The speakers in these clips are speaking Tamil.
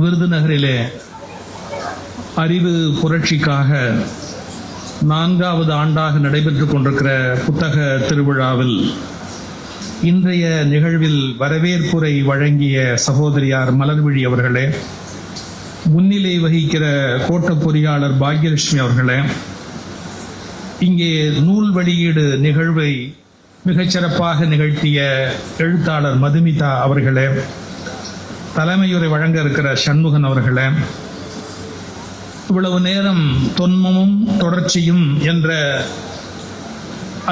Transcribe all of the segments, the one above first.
விருதுநகரிலே அறிவு புரட்சிக்காக 4வது ஆண்டாக நடைபெற்றுக் கொண்டிருக்கிற புத்தக திருவிழாவில் இன்றைய நிகழ்வில் வரவேற்புரை வழங்கிய சகோதரியார் மலர்விழி அவர்களே, முன்னிலை வகிக்கிற கோட்ட பொறியாளர் பாக்யலட்சுமி அவர்களே, இங்கே நூல் வெளியீடு நிகழ்வை மிகச்சிறப்பாக நிகழ்த்திய எழுத்தாளர் மதுமிதா அவர்களே, தலைமையுரை வழங்க இருக்கிற சண்முகன் அவர்களே, இவ்வளவு நேரம் தொன்மமும் தொடர்ச்சியும் என்ற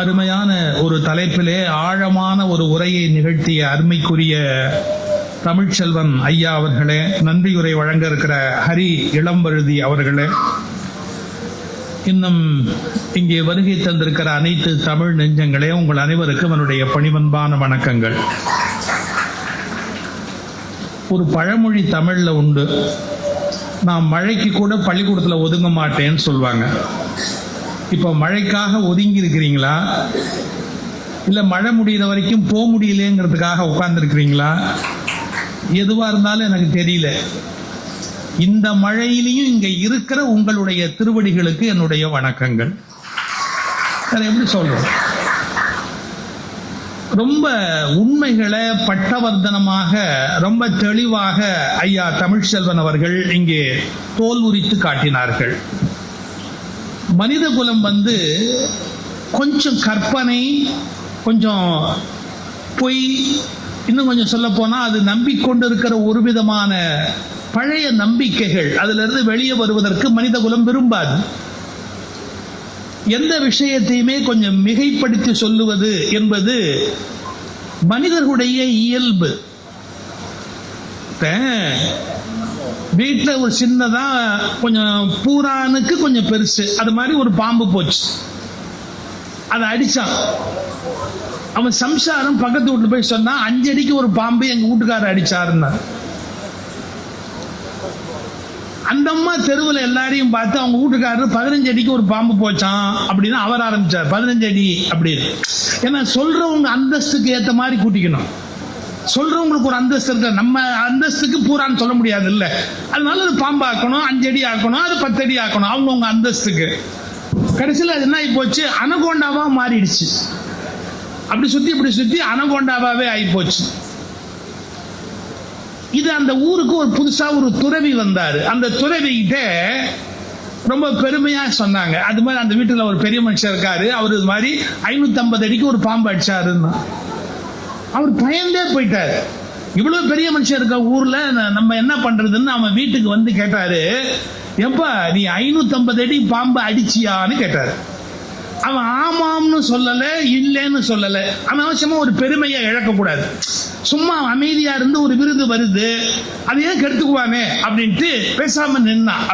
அருமையான ஒரு தலைப்பிலே ஆழமான ஒரு உரையை நிகழ்த்திய அருமைக்குரிய தமிழ்ச்செல்வன் ஐயா அவர்களே, நன்றியுரை வழங்க இருக்கிற ஹரி இளம்பழுதி அவர்களே, இன்னும் இங்கே வருகை தந்திருக்கிற அனைத்து தமிழ் நெஞ்சங்களே, உங்கள் அனைவருக்கும் என்னுடைய பணிவன்பான வணக்கங்கள். ஒரு பழமொழி தமிழ்ல உண்டு, நான் மழைக்கு கூட பள்ளிக்கூடத்தில் ஒதுங்க மாட்டேன்னு சொல்லுவாங்க. இப்போ மழைக்காக ஒதுங்கி இருக்கிறீங்களா, இல்லை மழை முடிகிற வரைக்கும் போக முடியலங்கிறதுக்காக உட்கார்ந்துருக்கிறீங்களா? எதுவா இருந்தாலும் எனக்கு தெரியல. இந்த மழையிலையும் இங்க இருக்கிற உங்களுடைய திருவடிகளுக்கு என்னுடைய வணக்கங்கள். எப்படி சொல்றோம், ரொம்ப உண்மைகளை பட்டவர்த்தனமாக ரொம்ப தெளிவாக ஐயா தமிழ்ச்செல்வன் அவர்கள் இங்கே தோல் உரித்து காட்டினார்கள். மனித குலம் கொஞ்சம் கற்பனை, கொஞ்சம் பொய், இன்னும் கொஞ்சம் சொல்ல போனா அது நம்பிக்கொண்டு இருக்கிற ஒரு விதமான பழைய நம்பிக்கைகள், அதுல இருந்து வெளியே வருவதற்கு மனித குலம் விரும்பாது. எந்த விஷயத்தையுமே கொஞ்சம் மிகைப்படுத்தி சொல்லுவது என்பது மனிதர்களுடைய இயல்பு. வீட்டில் ஒரு சின்னதா கொஞ்சம் பூரானுக்கு கொஞ்சம் பெருசு, அது மாதிரி ஒரு பாம்பு போச்சு, அதை அடிச்சான். அவன் சம்சாரம் பக்கத்து வீட்டுல போய் சொன்னா 5 அடிக்கு ஒரு பாம்பு எங்க வீட்டுக்காரர் அடிச்சாருன்னா. அந்த அம்மா தெருவில் எல்லாரையும் பார்த்து அவங்க வீட்டுக்காரர் 15 அடிக்கு ஒரு பாம்பு போச்சான் அப்படின்னு அவர் ஆரம்பிச்சார். 15 அடி அப்படின்னு. ஏன்னா சொல்றவங்க அந்தஸ்துக்கு ஏற்ற மாதிரி கூட்டிக்கணும். சொல்றவங்களுக்கு ஒரு அந்தஸ்து இருக்க, நம்ம அந்தஸ்துக்கு பூரான்னு சொல்ல முடியாது இல்ல. அதனால ஒரு பாம்பு ஆக்கணும், 5 அடி ஆக்கணும், அது 10 அடி ஆக்கணும், அவங்கவுங்க அந்தஸ்துக்கு. கடைசியில் அது என்ன ஆகி போச்சு, அனகோண்டாவா மாறிடுச்சு. அப்படி சுத்தி இப்படி சுத்தி அனகோண்டாவே ஆகி போச்சு. இது அந்த ஊருக்கு ஒரு புதுசா ஒரு துறவி வந்தாரு. அந்த துறவிகிட்ட ரொம்ப பெருமையா சொன்னாங்க, அது மாதிரி அந்த வீட்டுல ஒரு பெரிய மனுஷன் இருக்காரு, அவரு இது மாதிரி 550 அடிக்கு ஒரு பாம்பு அடிச்சாருன்னா. அவர் பயந்தே போயிட்டாரு. இவ்வளவு பெரிய மனுஷன் இருக்க ஊர்ல நம்ம என்ன பண்றதுன்னு அவன் வீட்டுக்கு கேட்டாரு, எப்பா நீ 550 அடி பாம்பு அடிச்சியான்னு கேட்டாரு. அவன் ஆமாம்னு சொல்லல, இல்லைன்னு சொல்லல. அனாவசியமா ஒரு பெருமையை இழக்கக்கூடாது. சும்மா அமைதியா இருந்து ஒரு விருது வருது, அதையே கெடுத்துக்குவானே அப்படின்ட்டு பேசாம நின்னான்.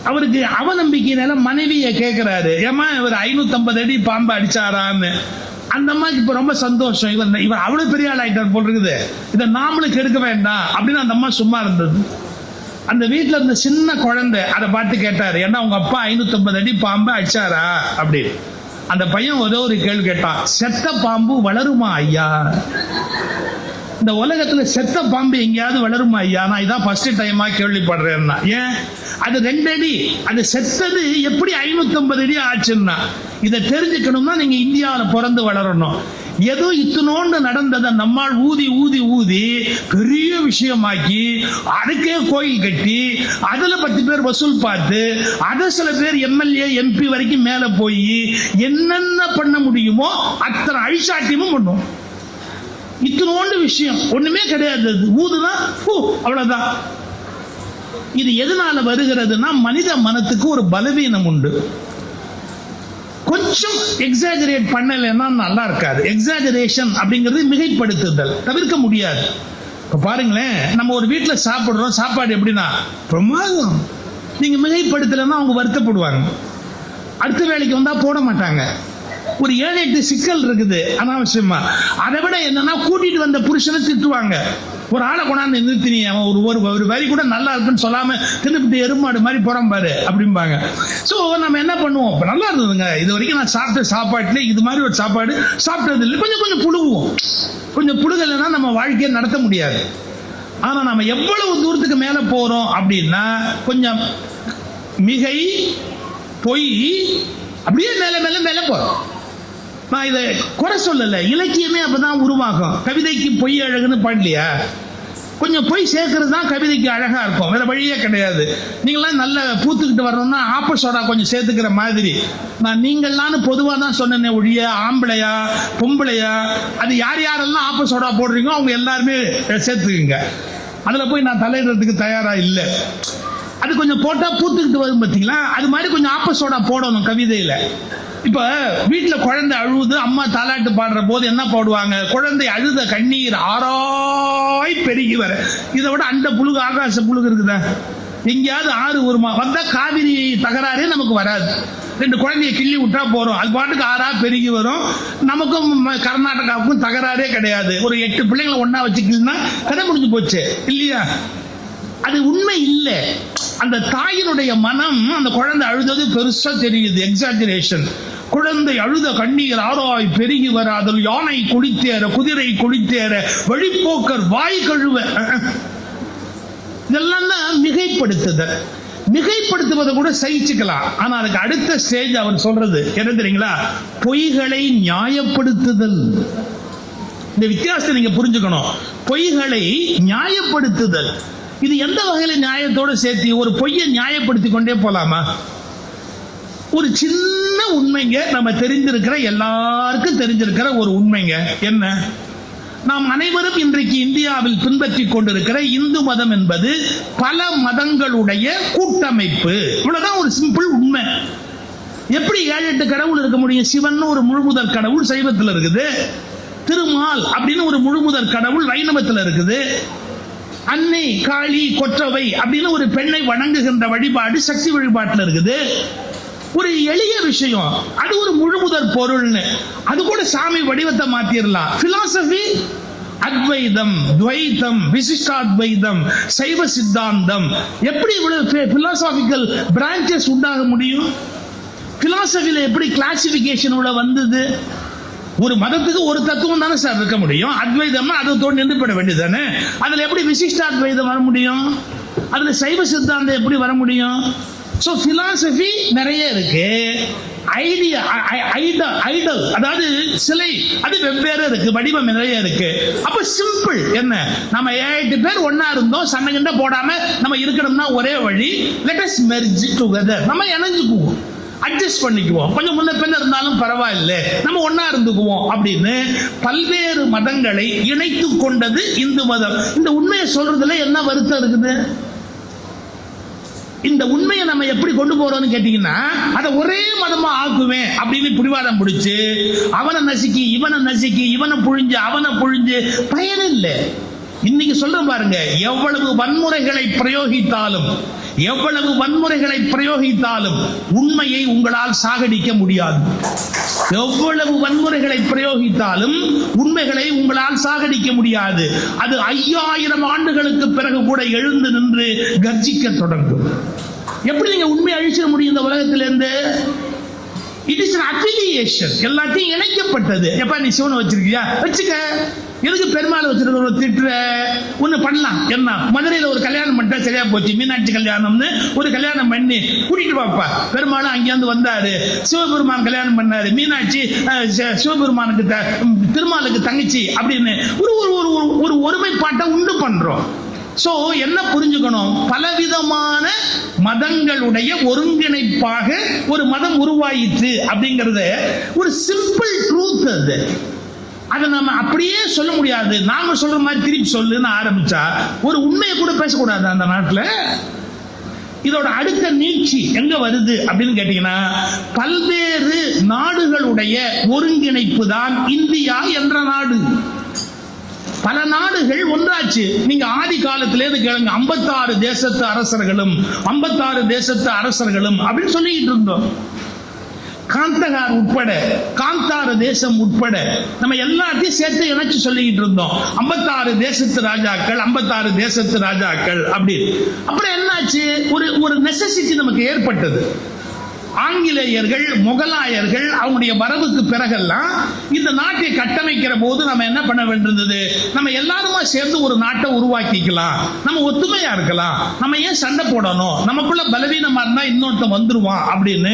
அவருக்கு அவநம்பிக்கையினால மனைவியை கேட்கிறாரு, ஏமா இவர் 550 அடி பாம்பு அடிச்சாரான்னு. அந்த அம்மாக்கு இப்ப ரொம்ப சந்தோஷம், இவர் அவ்வளவு பெரிய ஆள் ஆயிட்டார் போல் இருக்குது, இதை நாமளும் கெடுக்க வேண்டாம் அப்படின்னு அந்த அம்மா சும்மா இருந்தது. அந்த வீட்டுல இருந்த சின்ன குழந்தை அதை பார்த்து கேட்டாரு, ஏன்னா உங்க அப்பா 550 அடி பாம்பு அடிச்சாரா அப்படின்னு. அந்த பையன் ஒரே ஒரு கேள்வி கேட்டான், செத்த பாம்பு வளருமா ஐயா? இந்த உலகத்துல செத்த பாம்பு எங்கேயாவது வளருமா ஐயா? நான் இதான் ஃபர்ஸ்ட் டைமா கேள்விப்படுறேன்னா. ஏன்? அது 2 அடி, அது செத்தது எப்படி 550 அடி ஆச்சுன்னா, இதை தெரிஞ்சுக்கணும்னா நீங்க இந்தியாவில் பிறந்து வளரணும். ஏதோ இத்தனோண்டு நடந்ததை நம்மால் ஊதி ஊதி ஊதி பெரிய விஷயமாக்கி அதுக்கே கோயில் கட்டி அதுல 10 பேர் வசூல் பார்த்து அதை சில பேர் எம்எல்ஏ எம்பி வரைக்கும் மேல போய் என்னென்ன பண்ண முடியுமோ அத்தனை அழிச்சாட்டியமும் பண்ணும். இத்தனோண்டு விஷயம் ஒண்ணுமே கிடையாது, ஊதுனா அவ்வளவுதான். இது எதனால வருகிறதுனா மனித மனத்துக்கு ஒரு பலவீனம் உண்டு. கொஞ்சம் எக்ஸாஜரேட் பண்ணலைன்னா நல்லா இருக்காது. எக்ஸாஜரேஷன் அப்படிங்கிறது மிகைப்படுத்துதல், தவிர்க்க முடியாது. இப்ப பாருங்களேன், நம்ம ஒரு வீட்டுல சாப்பிடுறோம், சாப்பாடு எப்படின்னா பிரமாதம், நீங்க மிகைப்படுத்தலைன்னா அவங்க வருத்தப்படுவாங்க, அடுத்த வேலைக்கு வந்தா போட மாட்டாங்க. ஒரு 7-8 சிக்கல் இருக்குது அனாவசியமா. அதை விட என்னன்னா கூட்டிட்டு வந்த புருஷனை திட்டுவாங்க, ஒரு ஆளை கொண்டாந்து நிறுத்தினி, அவன் ஒரு வரி கூட நல்லா இருக்குன்னு சொல்லாம தின்னுபிட்டு எருமாடு மாதிரி போறான் பாரு அப்படிம்பாங்க. ஸோ நம்ம என்ன பண்ணுவோம், நல்லா இருந்ததுங்க இது வரைக்கும் நான் சாப்பிட்ட சாப்பாட்டுல இது மாதிரி ஒரு சாப்பாடு சாப்பிட்டது இல்லை, கொஞ்சம் கொஞ்சம் புழுகுவோம். கொஞ்சம் புழுகலைன்னா நம்ம வாழ்க்கையை நடத்த முடியாது. ஆனா நம்ம எவ்வளவு தூரத்துக்கு மேல போறோம் அப்படின்னா, கொஞ்சம் மிகை பொய் அப்படியே மேல மேல மேல போறோம். நான் இதை குறை சொல்லல, இலக்கியமே அப்பதான் உருவாகும். கவிதைக்கு பொய் அழகுன்னு பாடலையா, கொஞ்சம் பொய் சேர்க்கறது தான் கவிதைக்கு அழகா இருக்கும், வேற வழியே கிடையாது. நீங்களாம் நல்ல பூத்துக்கிட்டு வரணும்னா ஆப்ப சோடா கொஞ்சம் சேர்த்துக்கிற மாதிரி. நான் நீங்களான்னு பொதுவாக தான் சொன்னேன் ஒழிய ஆம்பளையா பொம்பளையா அது யார் யாரெல்லாம் ஆப்ப சோடா போடுறீங்களோ அவங்க எல்லாருமே சேர்த்துக்குங்க. அதுல போய் நான் தலையிடுறதுக்கு தயாரா இல்லை. அது கொஞ்சம் போட்டா பூத்துக்கிட்டு வரும் பார்த்தீங்களா, அது மாதிரி கொஞ்சம் ஆப்ப சோடா போடணும் கவிதையில. இப்ப வீட்டுல குழந்தை அழுவுது, அம்மா தாலாட்டு பாடுற போது என்ன போடுவாங்க, குழந்தை அழுத கண்ணீர் ஆராய் பெருகி வர. இதை விட அந்த புழுகு ஆகாச புழுகு இருக்குதா? எங்கேயாவது ஆறு வருமா? வந்தா காவிரி தகராறே நமக்கு வராது. 2 குழந்தைய கிள்ளி விட்டா போறோம், அது பாட்டுக்கு ஆறா பெருகி வரும். நமக்கும் கர்நாடகாவுக்கும் தகராறே கிடையாது. ஒரு 8 பிள்ளைங்களை ஒன்னா வச்சுக்கிட்டா கதை முடிஞ்சு போச்சு இல்லையா? அது உண்மை இல்லை. அந்த தாயினுடைய மனம், அந்த குழந்தை அழுதது பெருசா தெரியுது, எக்ஸாஜரேஷன். குழந்தை அழுத கண்ணீர் ஆராய் பெருகி வர, அதில் யானை குளித்தேற குதிரை குளித்தேற வழிப்போக்கர் வாய் கழுவ. இதெல்லாம் தான் மிகைப்படுத்துதல். மிகைப்படுத்துவதை கூட சகிச்சுக்கலாம். ஆனா அதுக்கு அடுத்த ஸ்டேஜ் அவர் சொல்றது என்ன தெரியுங்களா? பொய்களை நியாயப்படுத்துதல். இந்த வித்தியாசத்தை நீங்க புரிஞ்சுக்கணும். பொய்களை நியாயப்படுத்துதல், இது எந்த வகையில நியாயத்தோட சேர்த்து ஒரு பொய்யை நியாயப்படுத்தி கொண்டே போலாமா? ஒரு சின்ன உண்மைங்க, நம்ம தெரிஞ்சிருக்கிற எல்லாருக்கும் தெரிஞ்சிருக்கிற ஒரு உண்மைங்க. என்ன? நாம் அனைவரும் இன்றைக்கு இந்தியாவில் பின்பற்றி கொண்டிருக்கிற இந்து மதம் என்பது பல மதங்களுடைய கூட்டமைப்பு. இவ்வளவுதான் ஒரு சிம்பிள் உண்மை. எப்படி 7-8 கடவுள் இருக்க முடியும்? சிவன் ஒரு முழுமுதற் கடவுள் சைவத்தில் இருக்குது, திருமால் அப்படின்னு ஒரு முழுமுதற் கடவுள் வைணவத்தில் இருக்குது, அன்னை காளி கொற்றவை அப்படின்னு ஒரு பெண்ணை வணங்குகின்ற வழிபாடு சக்தி வழிபாட்டில் இருக்குது. ஒரு எளிய விஷயம், அது ஒரு முழுமுதற் பொருள்னு அது கூட சாமி வடிவத்தை மாத்திரலாம். பிலாசபி அத்வைதம், துவைதம், விசிஷ்டாத்வைதம், சைவ சித்தாந்தம், எப்படி இவ்வளவு பிலாசாபிக்கல் பிரான்ச்சஸ் உண்டாக முடியும்? பிலாசபில எப்படி கிளாசிபிகேஷன் உள்ள வந்தது? ஒரு மதத்துக்கு ஒரு தத்துவம் தானே சார் இருக்க முடியும். அத்வைதம்னா அதை தோண்டி நின்று போட வேண்டியது தானே. அதுல எப்படி விசிஷ்டாத்வைதம் வர முடியும்? அதுல சைவ சித்தாந்தம் எப்படி வர முடியும்? சோ பிலாசபி நிறைய இருக்கு. ஐடியா ஐடல் அதாவது சிலை, அது வெவ்வேறு இருக்கு, வடிவம் நிறைய இருக்கு. அப்ப சிம்பிள் என்ன, நம்ம 7-8 பேர் ஒன்னா இருந்தோம், சண்டை கிண்ட போடாம நம்ம இருக்கணும்னா ஒரே வழி, லெட் அஸ் மெர்ஜ் டுகெதர். நம்ம இணைஞ்சுக்குவோம், அட்ஜஸ்ட் பண்ணிக்குவோம், கொஞ்சம் முன்ன பின்ன இருந்தாலும் பரவாயில்ல, நம்ம ஒன்னா இருந்துக்குவோம் அப்படின்னு பல்வேறு மதங்களை இணைத்து கொண்டது இந்து மதம். இந்த உண்மையை சொல்றதுல என்ன வருத்தம் இருக்குது? இந்த உண்மையை நம்ம எப்படி கொண்டு போறோம்னு கேட்டீங்கன்னா, அதை ஒரே மதமா ஆக்குவேன் அப்படின்னு பிடிவாதம் பிடிச்சு அவனை நசுக்கி இவனை நசுக்கி இவனை புழிஞ்சு அவனை புழிஞ்சு பயன் இல்லை. இன்னைக்கு சொல்ற பாருங்க, எவ்வளவு வன்முறைகளை பிரயோகித்தாலும் உண்மையை உங்களால் சாகடிக்க முடியாது. எவ்வளவு வன்முறைகளை பிரயோகித்தாலும் உண்மைகளை உங்களால் சாகடிக்க முடியாது. அது 5000 ஆண்டுகளுக்கு பிறகு கூட எழுந்து நின்று கர்ஜிக்க தொடங்கும். எப்படி நீங்க உண்மையை அழிச்சிட முடியும் இந்த உலகத்திலிருந்து? இட் இஸ் அஃபிலியேஷன், எல்லாத்தையும் இணைக்கப்பட்டது. எப்ப நீ சிவனை வச்சிருக்கியா வச்சுக்க, எதுக்கு பெருமாள் வச்சிருக்க திட்டுற? ஒண்ணு பண்ணலாம். என்ன, மதுரையில ஒரு கல்யாணம் பண்ணிட்டா சரியா போச்சு, மீனாட்சி கல்யாணம்னு ஒரு கல்யாணம் பண்ணி கூட்டிட்டு பாப்பா. பெருமாளும் அங்கேருந்து வந்தாரு, சிவபெருமான் கல்யாணம் பண்ணாரு, மீனாட்சி சிவபெருமானுக்கு திருமாலுக்கு தங்கச்சி அப்படின்னு ஒரு ஒருமைப்பாட்டை உண்டு பண்றோம். சோ என்ன புரிஞ்சுக்கணும், பலவிதமான மதங்களுடைய ஒருங்கிணைப்பாக ஒரு மதம் உருவாயிற்று அப்படிங்கறது ஒரு சிம்பிள் ட்ரூத். அது அதை நம்ம அப்படியே சொல்ல முடியாது. நாம சொல்ற மாதிரி திருப்பி சொல்லுன்னு ஆரம்பிச்சா ஒரு உண்மையை கூட பேசக்கூடாது அந்த நாட்டுல. இதோட அடுத்த நீட்சி எங்க வருது அப்படின்னு கேட்டீங்கன்னா, பல்வேறு நாடுகளுடைய ஒருங்கிணைப்பு தான் இந்தியா என்ற நாடு. பல நாடுகள் ஒன்றாச்சு. நீங்க ஆதி காலத்திலேருந்து கேளுங்க, 56 தேசத்து அரசர்களும் 56 தேசத்து அரசர்களும் அப்படின்னு சொல்லிட்டு இருந்தோம். காந்தகார் உட்பட, காந்தார தேசம் உட்பட நம்ம எல்லாத்தையும் சேர்த்து இணைச்சு சொல்லிக்கிட்டு இருந்தோம். 56 தேசத்து ராஜாக்கள், 56 தேசத்து ராஜாக்கள் அப்படி. அப்புறம் என்னாச்சு, ஒரு நெசசிட்டி நமக்கு ஏற்பட்டது. ஆங்கிலேயர்கள், முகலாயர்கள் அவங்களுடைய வரவுக்கு பிறகெல்லாம் இந்த நாட்டை கட்டமைக்கிற போது நம்ம என்ன பண்ண வேண்டியது, நம்ம எல்லாருமா சேர்ந்து ஒரு நாட்டை உருவாக்கிக்கலாம், நம்ம ஒத்துமையா இருக்கலாம், நம்ம ஏன் சண்டை போடணும், நமக்குள்ள பலவீனமா இருந்தா இன்னொருத்த வந்துருவான் அப்படின்னு.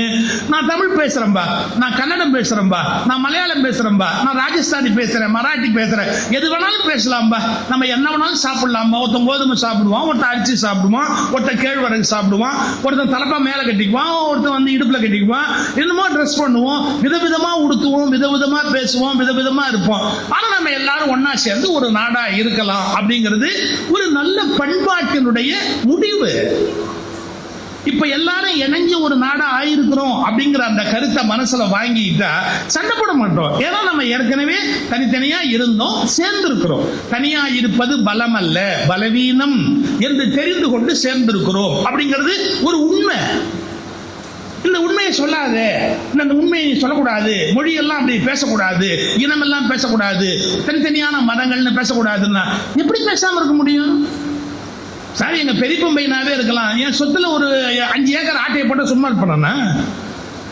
நான் தமிழ் பேசுறேன்பா, நான் கன்னடம் பேசுறேன்பா, நான் மலையாளம் பேசுறேன்பா, நான் ராஜஸ்தானி பேசுறேன், மராட்டி பேசுறேன், எது வேணாலும் பேசலாம்பா, நம்ம என்ன வேணாலும் சாப்பிடலாம்பா. ஒருத்தன் கோதுமை சாப்பிடுவான், ஒருத்தன் அரிசி சாப்பிடுவான், ஒருத்தன் கேழ்வரகு சாப்பிடுவான், ஒருத்தன் தலப்பா மேல கட்டிக்குவான், ஒருத்தன் வந்து இடுப்புல கட்டிக்குவான், என்னமோ ட்ரெஸ் பண்ணுவோம், விதவிதமா உடுத்துவோம், விதவிதமா பேசுவோம், விதவிதமா இருப்போம். ஆனா நம்ம எல்லாரும் ஒன்னா சேர்ந்து ஒரு நாடா இருக்கலாம் அப்படிங்கிறது ஒரு நல்ல பண்பாட்டினுடைய முடிவு. இப்ப எல்லாரும் இணைஞ்சு ஒரு நாடா ஆயிருக்கிறோம் அப்படிங்கிற அந்த கருத்தை மனசுல வாங்கிட்டா சண்டை போட மாட்டோம். ஏன்னா நம்ம ஏற்கனவே தனித்தனியா இருந்தோம், சேர்ந்து இருக்கிறோம். தனியா இருப்பது பலம் அல்ல, பலவீனம் என்று தெரிந்து கொண்டு சேர்ந்திருக்கிறோம் அப்படிங்கிறது ஒரு உண்மை. இந்த உண்மையை சொல்லாத, இந்த உண்மையை சொல்லக்கூடாது, மொழியெல்லாம் அப்படி பேசக்கூடாது, இனமெல்லாம் பேசக்கூடாது, தனித்தனியான மதங்கள்னு பேசக்கூடாதுன்னா எப்படி பேசாம இருக்க முடியும்? சார், எங்க பெரியப்பம்பையனாவே இருக்கலாம், என் சொத்துல ஒரு 5 ஏக்கர் ஆட்டையை போட்ட சும்மா இருப்பேன்னா?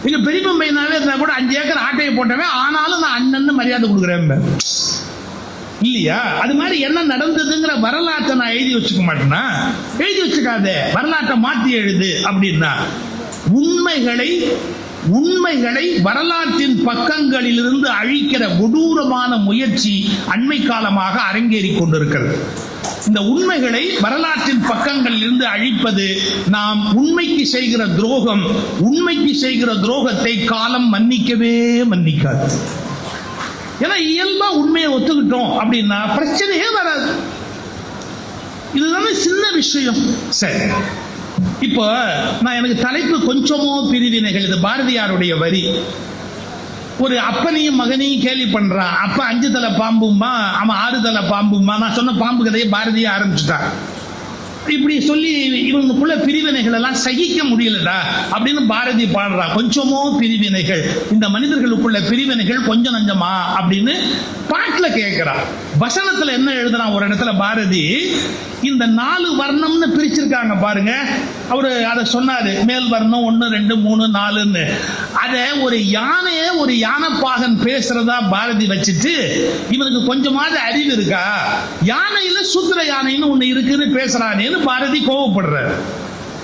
எங்க பெரியப்பம்பையனாவே இருந்தா கூட 5 ஏக்கர் ஆட்டையை போட்டவன், ஆனாலும் நான் அண்ணன்னு மரியாதை கொடுக்குறேன் இல்லையா? அது மாதிரி என்ன நடந்ததுங்கிற வரலாற்றை நான் எழுதி வச்சுக்க மாட்டேன்னா? எழுதி வச்சுக்காத, வரலாற்றை மாற்றி எழுது அப்படின்னா. உண்மைகளை வரலாற்றின் பக்கங்களிலிருந்து அழிக்கிற கொடூரமான முயற்சி அண்மை காலமாக அரங்கேறிக் கொண்டிருக்கிறது. இந்த உண்மைகளை வரலாற்றின் பக்கங்களில் இருந்து அழிப்பது நாம் உண்மைக்கு செய்கிற துரோகம். உண்மைக்கு செய்கிற துரோகத்தை காலம் மன்னிக்கவே மன்னிக்காது. ஏன்னா இயல்பா உண்மையை ஒத்துக்கிட்டோம் அப்படின்னா பிரச்சனையே வராது. இதுதானே சின்ன விஷயம். சரி, இப்போ நான் எனக்கு தலைப்பு கொஞ்சமோ பிரிவினைகள். இது பாரதியாருடைய வரி. ஒரு அப்பனையும் மகனையும் கேலி பண்றான். அப்ப 5 தலை பாம்புமா, அவன் 6 தலை பாம்புமா. நான் சொன்ன பாம்பு கதையை பாரதியை ஆரம்பிச்சுட்டான். இப்படி சொல்லி இவங்களுக்குள்ள பிரிவினைகள் எல்லாம் சகிக்க முடியலடா அப்படின்னு பாரதி பாடுறான். கொஞ்சமோ பிரிவினைகள், இந்த மனிதர்களுக்குள்ள பிரிவினைகள் கொஞ்சம் நஞ்சமா அப்படின்னு பாட்டுல கேட்கிறான். வசனத்துல என்ன எழுதுறான் ஒரு இடத்துல பாரதி, இந்த 4 வர்ணம்னு பிரிச்சிருக்காங்க பாருங்க. அவரு அதை சொன்னாரு, மேல் வர்ணம் 1 2 3 4ன்னு. அத ஒரு யானைய ஒரு யானைப்பாகன் பேசுறதா பாரதி வச்சுட்டு, இவனுக்கு கொஞ்சமாவது அறிவு இருக்கா, யானையில சூத்திர யானைன்னு ஒண்ணு இருக்குன்னு பேசுறானேன்னு பாரதி கோவப்படுறாரு.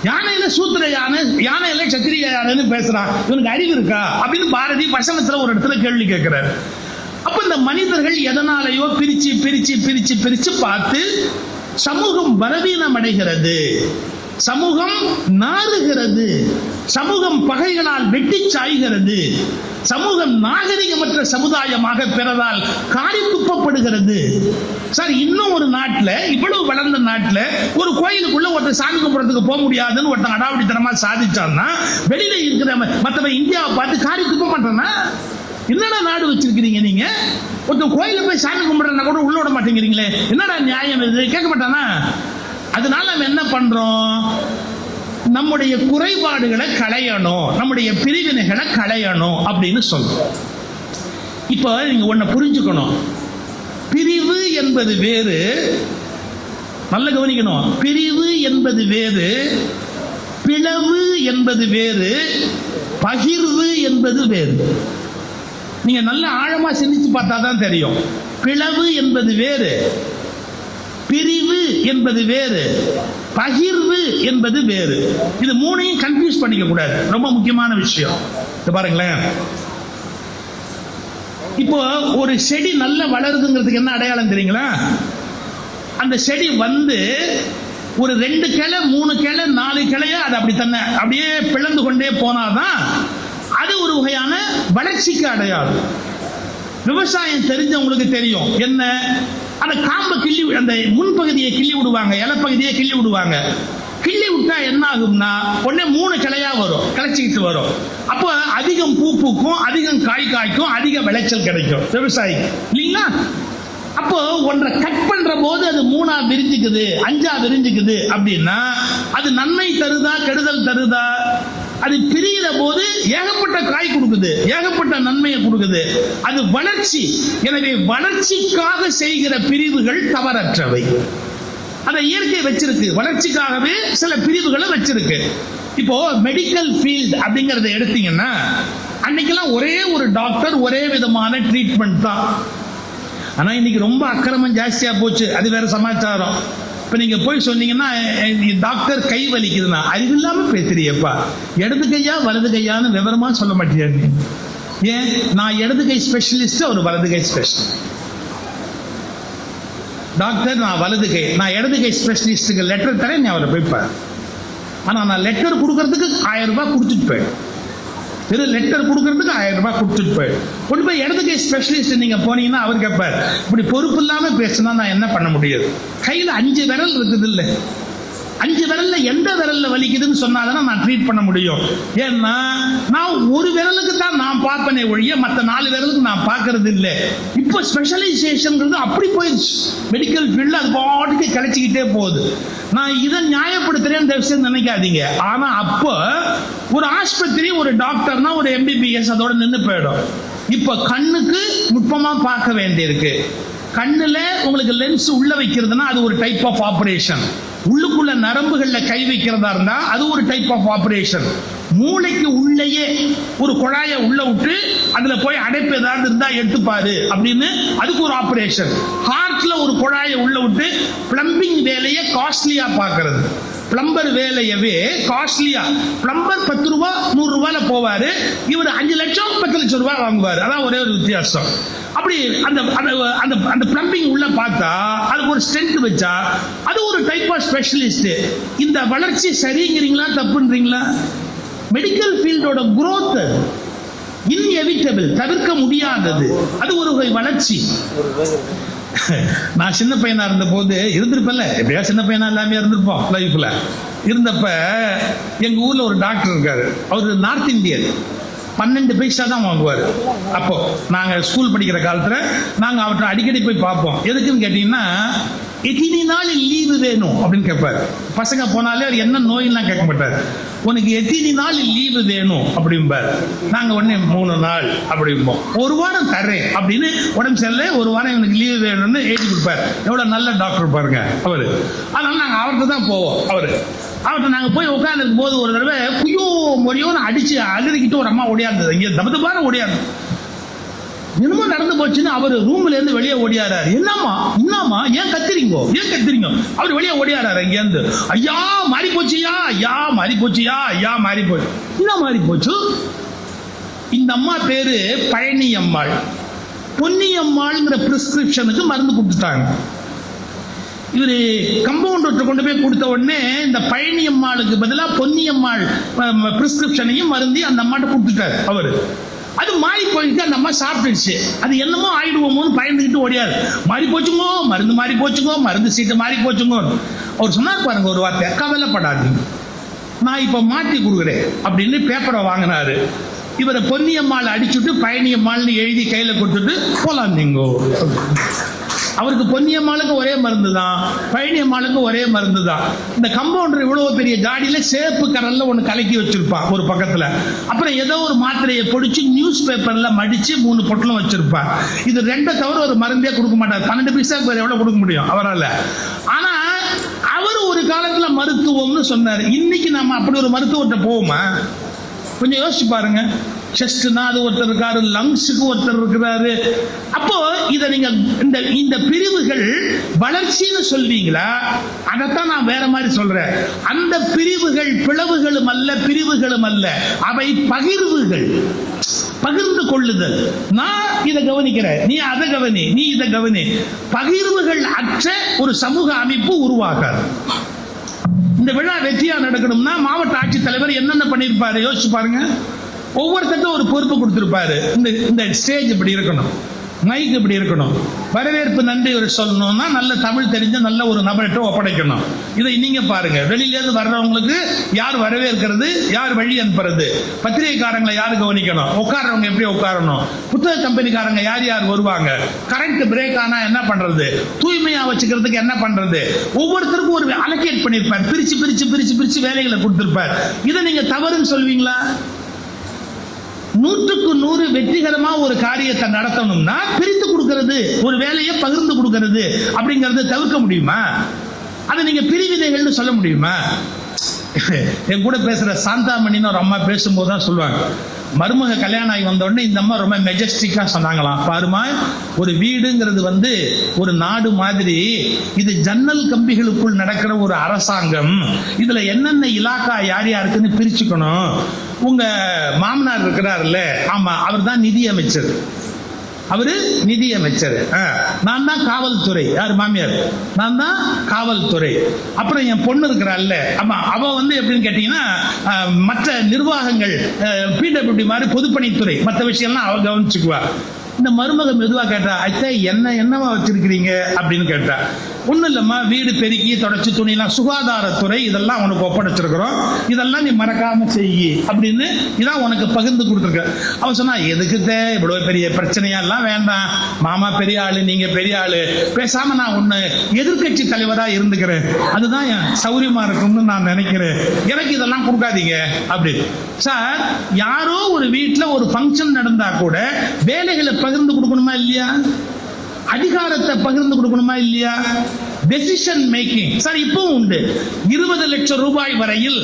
யானையில சூத்திர யானை, யானையில சத்திரிய யானைன்னு பேசுறான், இவனுக்கு அறிவு இருக்கா அப்படின்னு பாரதி வசனத்துல ஒரு இடத்துல கேள்வி கேட்கிறாரு. அப்ப இந்த மனிதர்கள் எதனாலேயோ பிரிச்சு பிரிச்சு பிரிச்சு பிரிச்சு பார்த்து சமூகம் பலவீனம் அடைகிறது, சமூகம் நாறுகிறது, சமூகம் பகைகளால் வெட்டி சாய்கிறது, சமூகம் நாகரிகமற்ற சமுதாயமாக பிறரால் காரி துப்பப்படுகிறது. சார், இன்னும் ஒரு நாட்டில், இவ்வளவு வளர்ந்த நாட்டில் ஒரு கோயிலுக்குள்ள ஒருத்தர் சாமி கும்பிட்றதுக்கு போக முடியாதுன்னு ஒருத்தன் அடாவடித்தனமா சாதிச்சான்னா, வெளியில இருக்கிற மற்றவன் இந்தியாவை பார்த்து காரி துப்ப மாட்டானா? என்னடா நாடு வச்சிருக்கிறீங்க நீங்க? ஒருத்தன் கோயில போய் சாமி கும்பிடுறா கூட உள்ள விட மாட்டேங்கிறீங்களே, என்னடா நியாயம் இது? கேட்க மாட்டானா? அதனால நம்ம என்ன பண்றோம், நம்முடைய குறைபாடுகளை களையணும், நம்முடைய பிரிவினைகளை களையணும் அப்படின்னு சொல்றோம். இப்போ நீங்க ஒன்ன புரிஞ்சுக்கணும், பிரிவு என்பது வேறு, நல்ல கவனிக்கணும். பிரிவு என்பது வேறு, பிளவு என்பது வேறு, பகிர்வு என்பது வேறு. நீங்க நல்ல ஆழமா சிந்திச்சு பார்த்தா தான் தெரியும். பிளவு என்பது வேறு, பிரிவு என்பது வேறு, பகிர்வு என்பது வேறு. இது மூணையும் கன்ஃபியூஸ் பண்ணிக்க கூடாது, ரொம்ப முக்கியமான விஷயம். பாருங்களேன், இப்போ ஒரு செடி நல்லா வளருதுங்கிறதுக்கு என்ன அடையாளம் தெரியுங்களா? அந்த செடி வந்து ஒரு 2 கிளை 3 கிளை 4 கிளையா அது அப்படி தன்னை அப்படியே பிளந்து கொண்டே போனாதான் அது ஒரு வகையான வளர்ச்சிக்கு அடையாளம். விவசாயம் தெரிஞ்சவங்களுக்கு தெரியும் என்ன, அந்த காம்பை கிள்ளி, அந்த முன்பகுதியை கிள்ளி விடுவாங்க, இலப்பகுதியை கிள்ளி விடுவாங்க. கிள்ளி விட்டா என்ன ஆகும்னா உடனே 3 கிளையா வரும், கிளைச்சிக்கிட்டு வரும். அப்போ அதிகம் பூ பூக்கும், அதிகம் காய் காய்க்கும், அதிக விளைச்சல் கிடைக்கும் விவசாயிக்கு, இல்லைங்களா? அப்போ ஒன்றை கட் பண்ற போது அது 3ஆ விரிஞ்சுக்குது, 5ஆ விரிஞ்சுக்குது அப்படின்னா அது நன்மை தருதா கெடுதல் தருதா? அது பிரிகிற போது ஏகப்பட்ட காய் கொடுக்குது, ஏகப்பட்ட நன்மையை கொடுக்குது. அது வளர்ச்சி. எனவே வளர்ச்சிக்காக செய்கிற பிரிவுகள் தவறற்றவை. அதை இயற்கை வச்சிருக்கு, வளர்ச்சிக்காகவே சில பிரிவுகளை வச்சிருக்கு. இப்போ மெடிக்கல் ஃபீல்ட் அப்படிங்கறத எடுத்தீங்கன்னா, அன்னைக்கெல்லாம் ஒரே ஒரு டாக்டர், ஒரே விதமான ட்ரீட்மெண்ட் தான். ஆனா இன்னைக்கு ரொம்ப அக்கிரமம் ஜாஸ்தியா போச்சு, அது வேற சமாச்சாரம். இப்ப நீங்க போய் சொன்னீங்கன்னா, டாக்டர் கை வலிக்குதுன்னா, அறிவில்லாம பேசுறியப்பா, இடது கையா வலது கையான்னு விவரமா சொல்ல மாட்டேன். ஏன்? நான் இடது கை ஸ்பெஷலிஸ்ட், அவர் வலது கை ஸ்பெஷலிஸ்ட். டாக்டர் நான் வலது கை, நான் இடது கை ஸ்பெஷலிஸ்டுக்கு லெட்டர் தரேன், நீ அவரை போய் பாரு. ஆனா நான் லெட்டர் கொடுக்கறதுக்கு 1000 ரூபாய் கொடுத்துட்டு போயிடும். வெறும் லெட்டர் கொடுக்கறதுக்கு 1000 ரூபாய் கொடுத்துட்டு போயிடும். கொண்டு போய் இடது கை ஸ்பெஷலிஸ்ட் நீங்க போனீங்கன்னா அவர் கேட்பார், இப்படி பொறுப்பு இல்லாம பேசினா நான் என்ன பண்ண முடியாது? கையில 5 விரல் இருக்குது இல்ல, 5 விரல்ல எந்த விரல்ல வலிக்குதுன்னு சொன்னாதான் நான் ட்ரீட் பண்ண முடியும். ஏன்னா நான் ஒரு விரலுக்கு தான் நான் பார்ப்பனே ஒழிய மற்ற 4 விரலுக்கு நான் பார்க்கறது இல்லை. இப்போ ஸ்பெஷலைசேஷன் அப்படி போயிடுச்சு மெடிக்கல் ஃபீல்ட்ல, அது பாட்டுக்கு கிடைச்சிக்கிட்டே போகுது. நான் இதை நியாயப்படுத்துறேன்னு விஷயம் நினைக்காதீங்க. ஆனா அப்போ ஒரு ஆஸ்பத்திரி, ஒரு டாக்டர்னா ஒரு MBBS அதோட நின்று போயிடும். இப்ப கண்ணுக்கு நுட்பமா பார்க்க வேண்டியிருக்கு. கண்ணுல உங்களுக்கு லென்ஸ் உள்ள வைக்கிறதுனா அது ஒரு டைப் ஆஃப் ஆபரேஷன். உள்ளுக்குள்ள நரம்புகள்ல கை வைக்கிறதா இருந்தா அது ஒரு டைப் ஆஃப் ஆபரேஷன். மூளைக்கு உள்ளேயே ஒரு குழாயை உள்ள விட்டு அதுல போய் அடைப்பு ஏதாவது இருந்தா எடுத்துப்பாரு அப்படின்னு அதுக்கு ஒரு ஆபரேஷன். ஹார்ட்ல ஒரு குழாயை உள்ள விட்டு பிளம்பிங் வேலையை காஸ்ட்லியா பாக்குறது. பிளம்பர் வேலையவே காஸ்ட்லியா. பிளம்பர் 10 ரூபாய் 100 ரூபாயில போவாரு, இவர் 5 லட்சம் 10 லட்சம் ரூபாய் வாங்குவாரு. அதான் ஒரே ஒரு வித்தியாசம். அப்படி அந்த அந்த அந்த பிளம்பிங் உள்ள பார்த்தா அதுக்கு ஒரு ஸ்டென்ட் வச்சா அது ஒரு டைப் ஆஃப் ஸ்பெஷலிஸ்ட். இந்த வளர்ச்சி சரிங்கிறீங்களா தப்புன்றீங்களா? மெடிக்கல் ஃபீல்டோட growth இன்எவிட்டபிள், தவிர்க்க முடியாதது. அது ஒரு வளர்ச்சி. நான் சின்ன பையனா இருந்த போது இருந்திருப்பேன்ல, எப்படியா சின்ன பையனா எல்லாமே இருந்திருப்போம் லைஃப்ல. இருந்தப்ப எங்க ஊர்ல ஒரு டாக்டர் இருக்காரு. அவரு நார்த் இந்தியன். 12 பைசா தான் வாங்குவாரு. அப்போ நாங்க ஸ்கூல் படிக்கிற காலத்துல நாங்க அவற்றை அடிக்கடி போய் பார்ப்போம். எதுக்குன்னு கேட்டீங்கன்னா, எத்தனை நாள் லீவு வேணும் அப்படின்னு கேட்பாரு. பசங்க போனாலே அவர் என்ன நோயெல்லாம் கேட்க மாட்டாரு, உனக்கு எத்தனை நாள் லீவு வேணும் அப்படிம்பாரு. நாங்க உடனே 3 நாள் அப்படிம்போம். 1 வாரம் தர்றேன் அப்படின்னு, உடம்பு சரியில்லை 1 வாரம் இவனுக்கு லீவு வேணும்னு எழுதி கொடுப்பாரு. எவ்வளவு நல்ல டாக்டர் பாருங்க அவரு. அதனால நாங்க அவர்கிட்ட தான் போவோம். அவர்கிட்ட நாங்க போய் உட்கார்ந்துருக்கும் போது ஒரு தடவை குய்யோ மொழியோன்னு அடிச்சு அழுதுகிட்டு ஒரு அம்மா ஓடியாருந்தது. இங்க தபதபான ஓடியாரு. என்னமோ நடந்து போச்சுன்னு அவர் ரூம்ல இருந்து வெளியே ஓடியாராரு. என்னம்மா ஏன் கத்துறீங்க? அவர் வெளியே ஓடியாராரு. இங்க இருந்து, ஐயா மாறி போச்சியா, ஐயா மாறி போச்சியா, ஐயா மாறி போச்சு. என்ன மாறி போச்சு? இந்த அம்மா பேரு பழனி அம்மாள். பொன்னியம்மாள்ங்கிற பிரிஸ்கிரிப்ஷனுக்கு மருந்து கொடுத்துட்டாங்க. இவரு கம்பவுண்டர் கொண்டு போய் கொடுத்த உடனே இந்த பழனி அம்மாளுக்கு பதிலாக பொன்னியம்மாள் பிரிஸ்கிரிப்ஷனையும் மருந்தி அந்த அம்மாட்ட கொடுத்துட்டாரு அவரு. அது மாறி போயிட்டு அந்த அம்மா சாப்பிட்டுச்சு. அது என்னமோ ஆயிடுவோமோன்னு பயந்துக்கிட்டு ஓடியாரு. மாறி போச்சுங்கோ, மருந்து மாறி போச்சுங்கோ, மருந்து சீட்டு மாறி போச்சுங்கோ. அவர் சொன்னார் பாருங்க ஒரு வார்த்தை, கவலைப்படாதீங்க, நான் இப்ப மாற்றி கொடுக்குறேன் அப்படின்னு பேப்பரை வாங்கினாரு. இவரை பொன்னியம்மாள் அடிச்சுட்டு பழனியம்மாள்னு எழுதி கையில கொடுத்துட்டு போலாம் நீங்கோ. அவருக்கு பொன்னியம்மாளுக்கு ஒரே மருந்து தான், பழனியம்மாளுக்கு ஒரே மருந்து தான். இந்த கம்பவுண்டர் இவ்வளவு பெரிய ஜாடியில சேப்பு கரல்ல ஒண்ணு கலக்கி வச்சிருப்பான் ஒரு பக்கத்துல. அப்புறம் ஏதோ ஒரு மாத்திரையை பொடிச்சு நியூஸ் பேப்பர்ல மடிச்சு 3 பொட்டலம் வச்சிருப்பான். இது 2 தவிர ஒரு மருந்தே கொடுக்க மாட்டார். 12 பைசாக்கு வேற எவ்வளவு கொடுக்க முடியும் அவரால்? ஆனா அவர் ஒரு காலத்துல மருத்துவம்னு சொன்னார். இன்னைக்கு நம்ம அப்படி ஒரு மருத்துவத்தை போவோமா? கொஞ்சம் யோசிச்சு பாருங்க. செஸ்ட்னா அது ஒருத்தர் இருக்காரு, லங்ஸுக்கு ஒருத்தர் இருக்கிறாரு. அப்போ இத நீங்க இந்த பிரிவுகள் வளர்ச்சின்னு சொல்வீங்களா? அதைத்தான் நான் வேற மாதிரி சொல்றேன். அந்த பிரிவுகள் பிளவுகளும் அல்ல, பிரிவுகளும் அல்ல, அவை பகிர்வுகள். பகிர்ந்து கொள்ளுதல். நான் இதை கவனிக்கிறேன், நீ அதை கவனி, நீ இதை கவனி. பகிர்வுகள் அற்ற ஒரு சமூக அமைப்பு உருவாகாது. இந்த விழா வெற்றியா நடக்கணும்னா மாவட்ட ஆட்சித்தலைவர் என்னென்ன பண்ணிருப்பாரு யோசிச்சு பாருங்க. ஒவ்வொருத்தருக்கும் ஒரு பொறுப்பு கொடுத்திருப்பாரு. இந்த ஸ்டேஜ் இப்படி இருக்கணும், மைக் இப்படி இருக்கணும். வரவேற்பு நன்றி ஒரு சொல்லணும்னா நல்ல தமிழ் தெரிஞ்ச நல்ல ஒரு நபர்கிட்ட ஒப்படைக்கணும். இதை நீங்க பாருங்க, வெளியிலேருந்து வர்றவங்களுக்கு யார் வரவேற்கிறது, யார் வழி அனுப்புறது, பத்திரிகைக்காரங்களை யார் கவனிக்கணும், உட்கார்றவங்க எப்படி உட்காரணும், புத்தக கம்பெனிக்காரங்க யார் யார் வருவாங்க, கரண்ட் பிரேக் ஆனா என்ன பண்றது, தூய்மையா வச்சுக்கிறதுக்கு என்ன பண்றது, ஒவ்வொருத்தருக்கும் ஒரு அலோகேட் பண்ணிருப்பார், பிரிச்சு பிரிச்சு பிரிச்சு பிரிச்சு வேலைகளை கொடுத்திருப்பார். இதை நீங்க தவறுன்னு சொல்வீங்களா? 100க்கு 100 வெற்றிகரமா ஒரு காரியத்தை நடத்தணும்னா பிரித்து கொடுக்கிறது, ஒரு வேலையை பகிர்ந்து கொடுக்கிறது அப்படிங்கறத தவிர்க்க முடியுமா? அதை நீங்க பிரிவினைகள்னு சொல்ல முடியுமா? என் கூட பேசுற சாந்தாமணின்னு ஒரு அம்மா பேசும்போது தான் சொல்லுவாங்க, மருமக கல்யாணம் ஆகி வந்த உடனே இந்த அம்மா ரொம்ப மெஜஸ்டிக்கா சொன்னாங்களாம், பாருமா ஒரு வீடுங்கிறது ஒரு நாடு மாதிரி, இது ஜன்னல் கம்பிகளுக்குள் நடக்கிற ஒரு அரசாங்கம், இதுல என்னென்ன இலாக்கா யார் யாருக்குன்னு பிரிச்சுக்கணும். உங்க மாமனார் இருக்கிறாருல்ல, ஆமா அவர் தான் நிதி அமைச்சர், அவரு நிதி அமைச்சர், நான் தான் காவல்துறை, யார் மாமியார், நான் தான் காவல்துறை. அப்புறம் என் பொண்ணு இருக்கிறாள்ல, ஆமா அவ எப்படின்னு கேட்டீங்கன்னா மற்ற நிர்வாகங்கள் பிடபிள்யூடி மாதிரி பொதுப்பணித்துறை, மற்ற விஷயம்லாம் அவ கவனிச்சுக்குவா. இந்த மருமக மெதுவா கேட்டா, அத்தை என்னவா வச்சிருக்கிறீங்க அப்படின்னு கேட்டா, ஒண்ணும் இல்லம்மா வீடு பெருக்கி தொடச்சு துணிலாம் சுகாதாரத்துறை இதெல்லாம் உனக்கு ஒப்படைச்சிருக்கிறோம், இதெல்லாம் நீ மறக்காம செய்யி அப்படின்னு இதான் உனக்கு பகிர்ந்து கொடுத்துருக்க. அவன் சொன்னா, எதுக்குத்தே இவ்வளவு பெரிய பிரச்சனையா எல்லாம் வேண்டாம், மாமா பெரிய ஆளு நீங்க பெரிய ஆளு, பேசாம நான் ஒண்ணு எதிர்கட்சி தலைவரா இருந்துக்கிறேன், அதுதான் சௌரியமா இருக்கும்னு நான் நினைக்கிறேன், எனக்கு இதெல்லாம் கொடுக்காதீங்க அப்படின்னு. சார், யாரோ ஒரு வீட்டுல ஒரு ஃபங்க்ஷன் நடந்தா கூட வேலைகளை பகிர்ந்து கொடுக்கணுமா இல்லையா? அதிகாரத்தை பகிர்ந்து கொடுக்கணுமா இல்லையா? டெசிஷன் மேக்கிங் சார் இப்பவும் உண்டு. 20 லட்சம் ரூபாய் வரையில்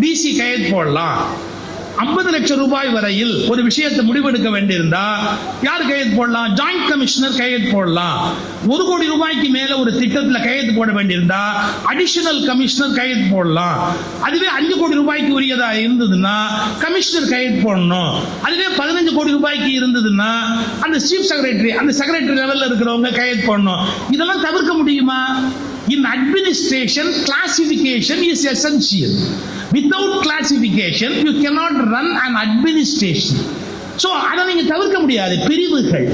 டிசி கையெழுத்து போடலாம், 50 லட்சம் ரூபாய் வரையில் ஒரு விஷயத்தை முடிவெடுக்க வேண்டியிருந்தா யார் கையெழுத்து போடலாம்? ஜாயிண்ட் கமிஷனர் கையெழுத்து போடலாம். 1 கோடி ரூபாய்க்கு மேல ஒரு திட்டத்தில் கையெழுத்து போட வேண்டியிருந்தா அடிஷனல் கமிஷனர் கையெழுத்து போடலாம். அதுவே 5 கோடி ரூபாய்க்கு உரியதா இருந்ததுன்னா கமிஷனர் கையெழுத்து போடணும். அதுவே 15 கோடி ரூபாய்க்கு இருந்ததுன்னா அந்த சீஃப் செக்ரட்டரி, அந்த செக்ரட்டரி லெவல்ல இருக்கிறவங்க கையெழுத்து போடணும். இதெல்லாம் தவிர்க்க முடியுமா? In administration, classification is essential. Without classification, you cannot run an administration. So, அதை நீங்க தவிர்க்க முடியாது. பிரிவுகள்,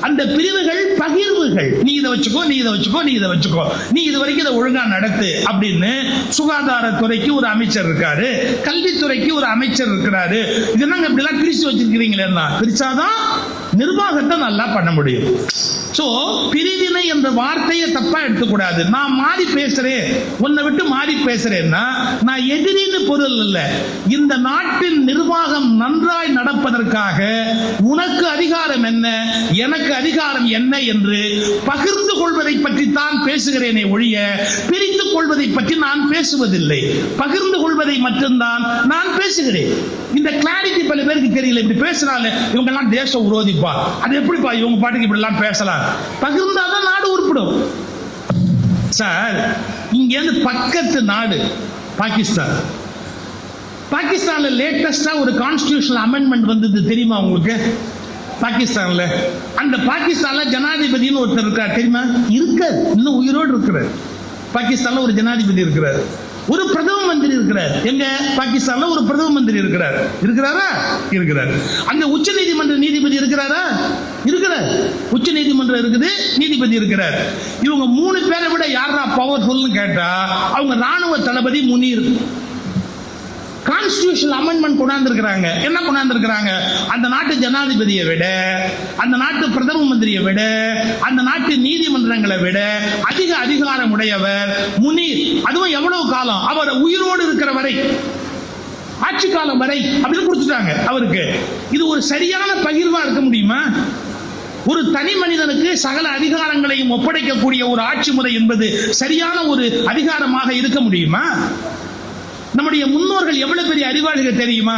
அந்த பிரிவுகள் பகிர்வுகள், நீ இதை வச்சுக்கோ, நீ இதை வச்சுக்கோ, நீ இதை வச்சுக்கோ, நீ இது வரைக்கும் இதை ஒழுங்கா நடத்து அப்படின்னு சுகாதாரத்துறைக்கு ஒரு அமைச்சர் இருக்காரு, கல்வித்துறைக்கு ஒரு அமைச்சர் இருக்கிறாரு. இதெல்லாம் இப்படி எல்லாம் பிரிச்சு வச்சிருக்கிறீங்களே, பிரிச்சாதான் நிர்வாகத்தை நல்லா பண்ண முடியும். சோ பிரிவினை என்ற வார்த்தையை தப்பா எடுத்துக்கூடாது. நான் மாறி பேசுறேன், உன்னை விட்டு மாறி பேசுறேன்னா நான் எதிரின்னு பொருள் இல்ல. இந்த நாட்டின் நிர்வாகம் நன்றாய் நடப்பதற்காக உனக்கு அதிகாரம் என்ன, எனக்கு அதிகாரம் என்ன என்று பகிர்ந்து கொள்வதை பற்றி தான் பேசுகிறேனே ஒழிய பிரித்துக் கொள்வதை பற்றி நான் பேசுவதில்லை. பகிர்ந்து கொள்வதை மட்டும்தான் நான் பேசுகிறேன். இந்த கிளாரிட்டி பல பேருக்கு தெரியல. இப்படி பேசுறாங்க, இவங்க எல்லாம் தேச விரோதிப்பா, அது எப்படிப்பா இவங்க பாட்டுக்கு இப்படி எல்லாம் பேசலாம்? பகிர்ந்தாதான் நாடு உருப்படும். சார், இங்க இருந்து பக்கத்து நாடு பாகிஸ்தான். பாகிஸ்தான்ல லேட்டஸ்டா ஒரு கான்ஸ்டிடியூஷனல் அமெண்ட்மெண்ட் வந்தது தெரியுமா உங்களுக்கு? பாகிஸ்தான்ல, அந்த பாகிஸ்தான்ல ஜனாதிபதினு ஒருத்தர் இருக்கார் தெரியுமா? இருக்காரு, இன்னும் உயிரோடு இருக்கிறார். பாகிஸ்தான்ல ஒரு ஜனாதிபதி இருக்கிறார், ஒரு பிரதம மந்திரி இருக்கிறார். எங்க பாகிஸ்தான்ல ஒரு பிரதம மந்திரி இருக்கிறார். இருக்கிறாரா? இருக்கிறார். அந்த உச்ச நீதிமன்ற நீதிபதி இருக்கிறாரா? இருக்கிறார். உச்ச நீதிமன்றம் இருக்குது, நீதிபதி இருக்கிறார். இவங்க 3 பேரை விட யாரா பவர்ஃபுல்னு கேட்டா அவங்க ராணுவ தளபதி முனீர். கான்ஸ்டிடியூஷனல் அமெண்ட்மெண்ட் கொண்டாந்துருக்கிறாங்க. என்ன கொண்டாந்துருக்கிறாங்க? அந்த நாட்டு ஜனாதிபதியை விட, அந்த நாட்டு பிரதம மந்திரியை விட, அந்த நாட்டு நீதிமன்றங்களை விட அதிக அதிகாரம் உடையவர் முனீர். அதுவும் எவ்வளவு காலம்? அவர் உயிரோடு இருக்கிற வரை, ஆட்சி காலம் வரை அப்படின்னு கொடுத்துட்டாங்க அவருக்கு. இது ஒரு சரியான பகிர்வா இருக்க முடியுமா? ஒரு தனி மனிதனுக்கு சகல அதிகாரங்களையும் ஒப்படைக்கக்கூடிய ஒரு ஆட்சி முறை என்பது சரியான ஒரு அதிகாரமாக இருக்க முடியுமா? நம்முடைய முன்னோர்கள் எவ்வளவு பெரிய அறிவாளிகள் தெரியுமா?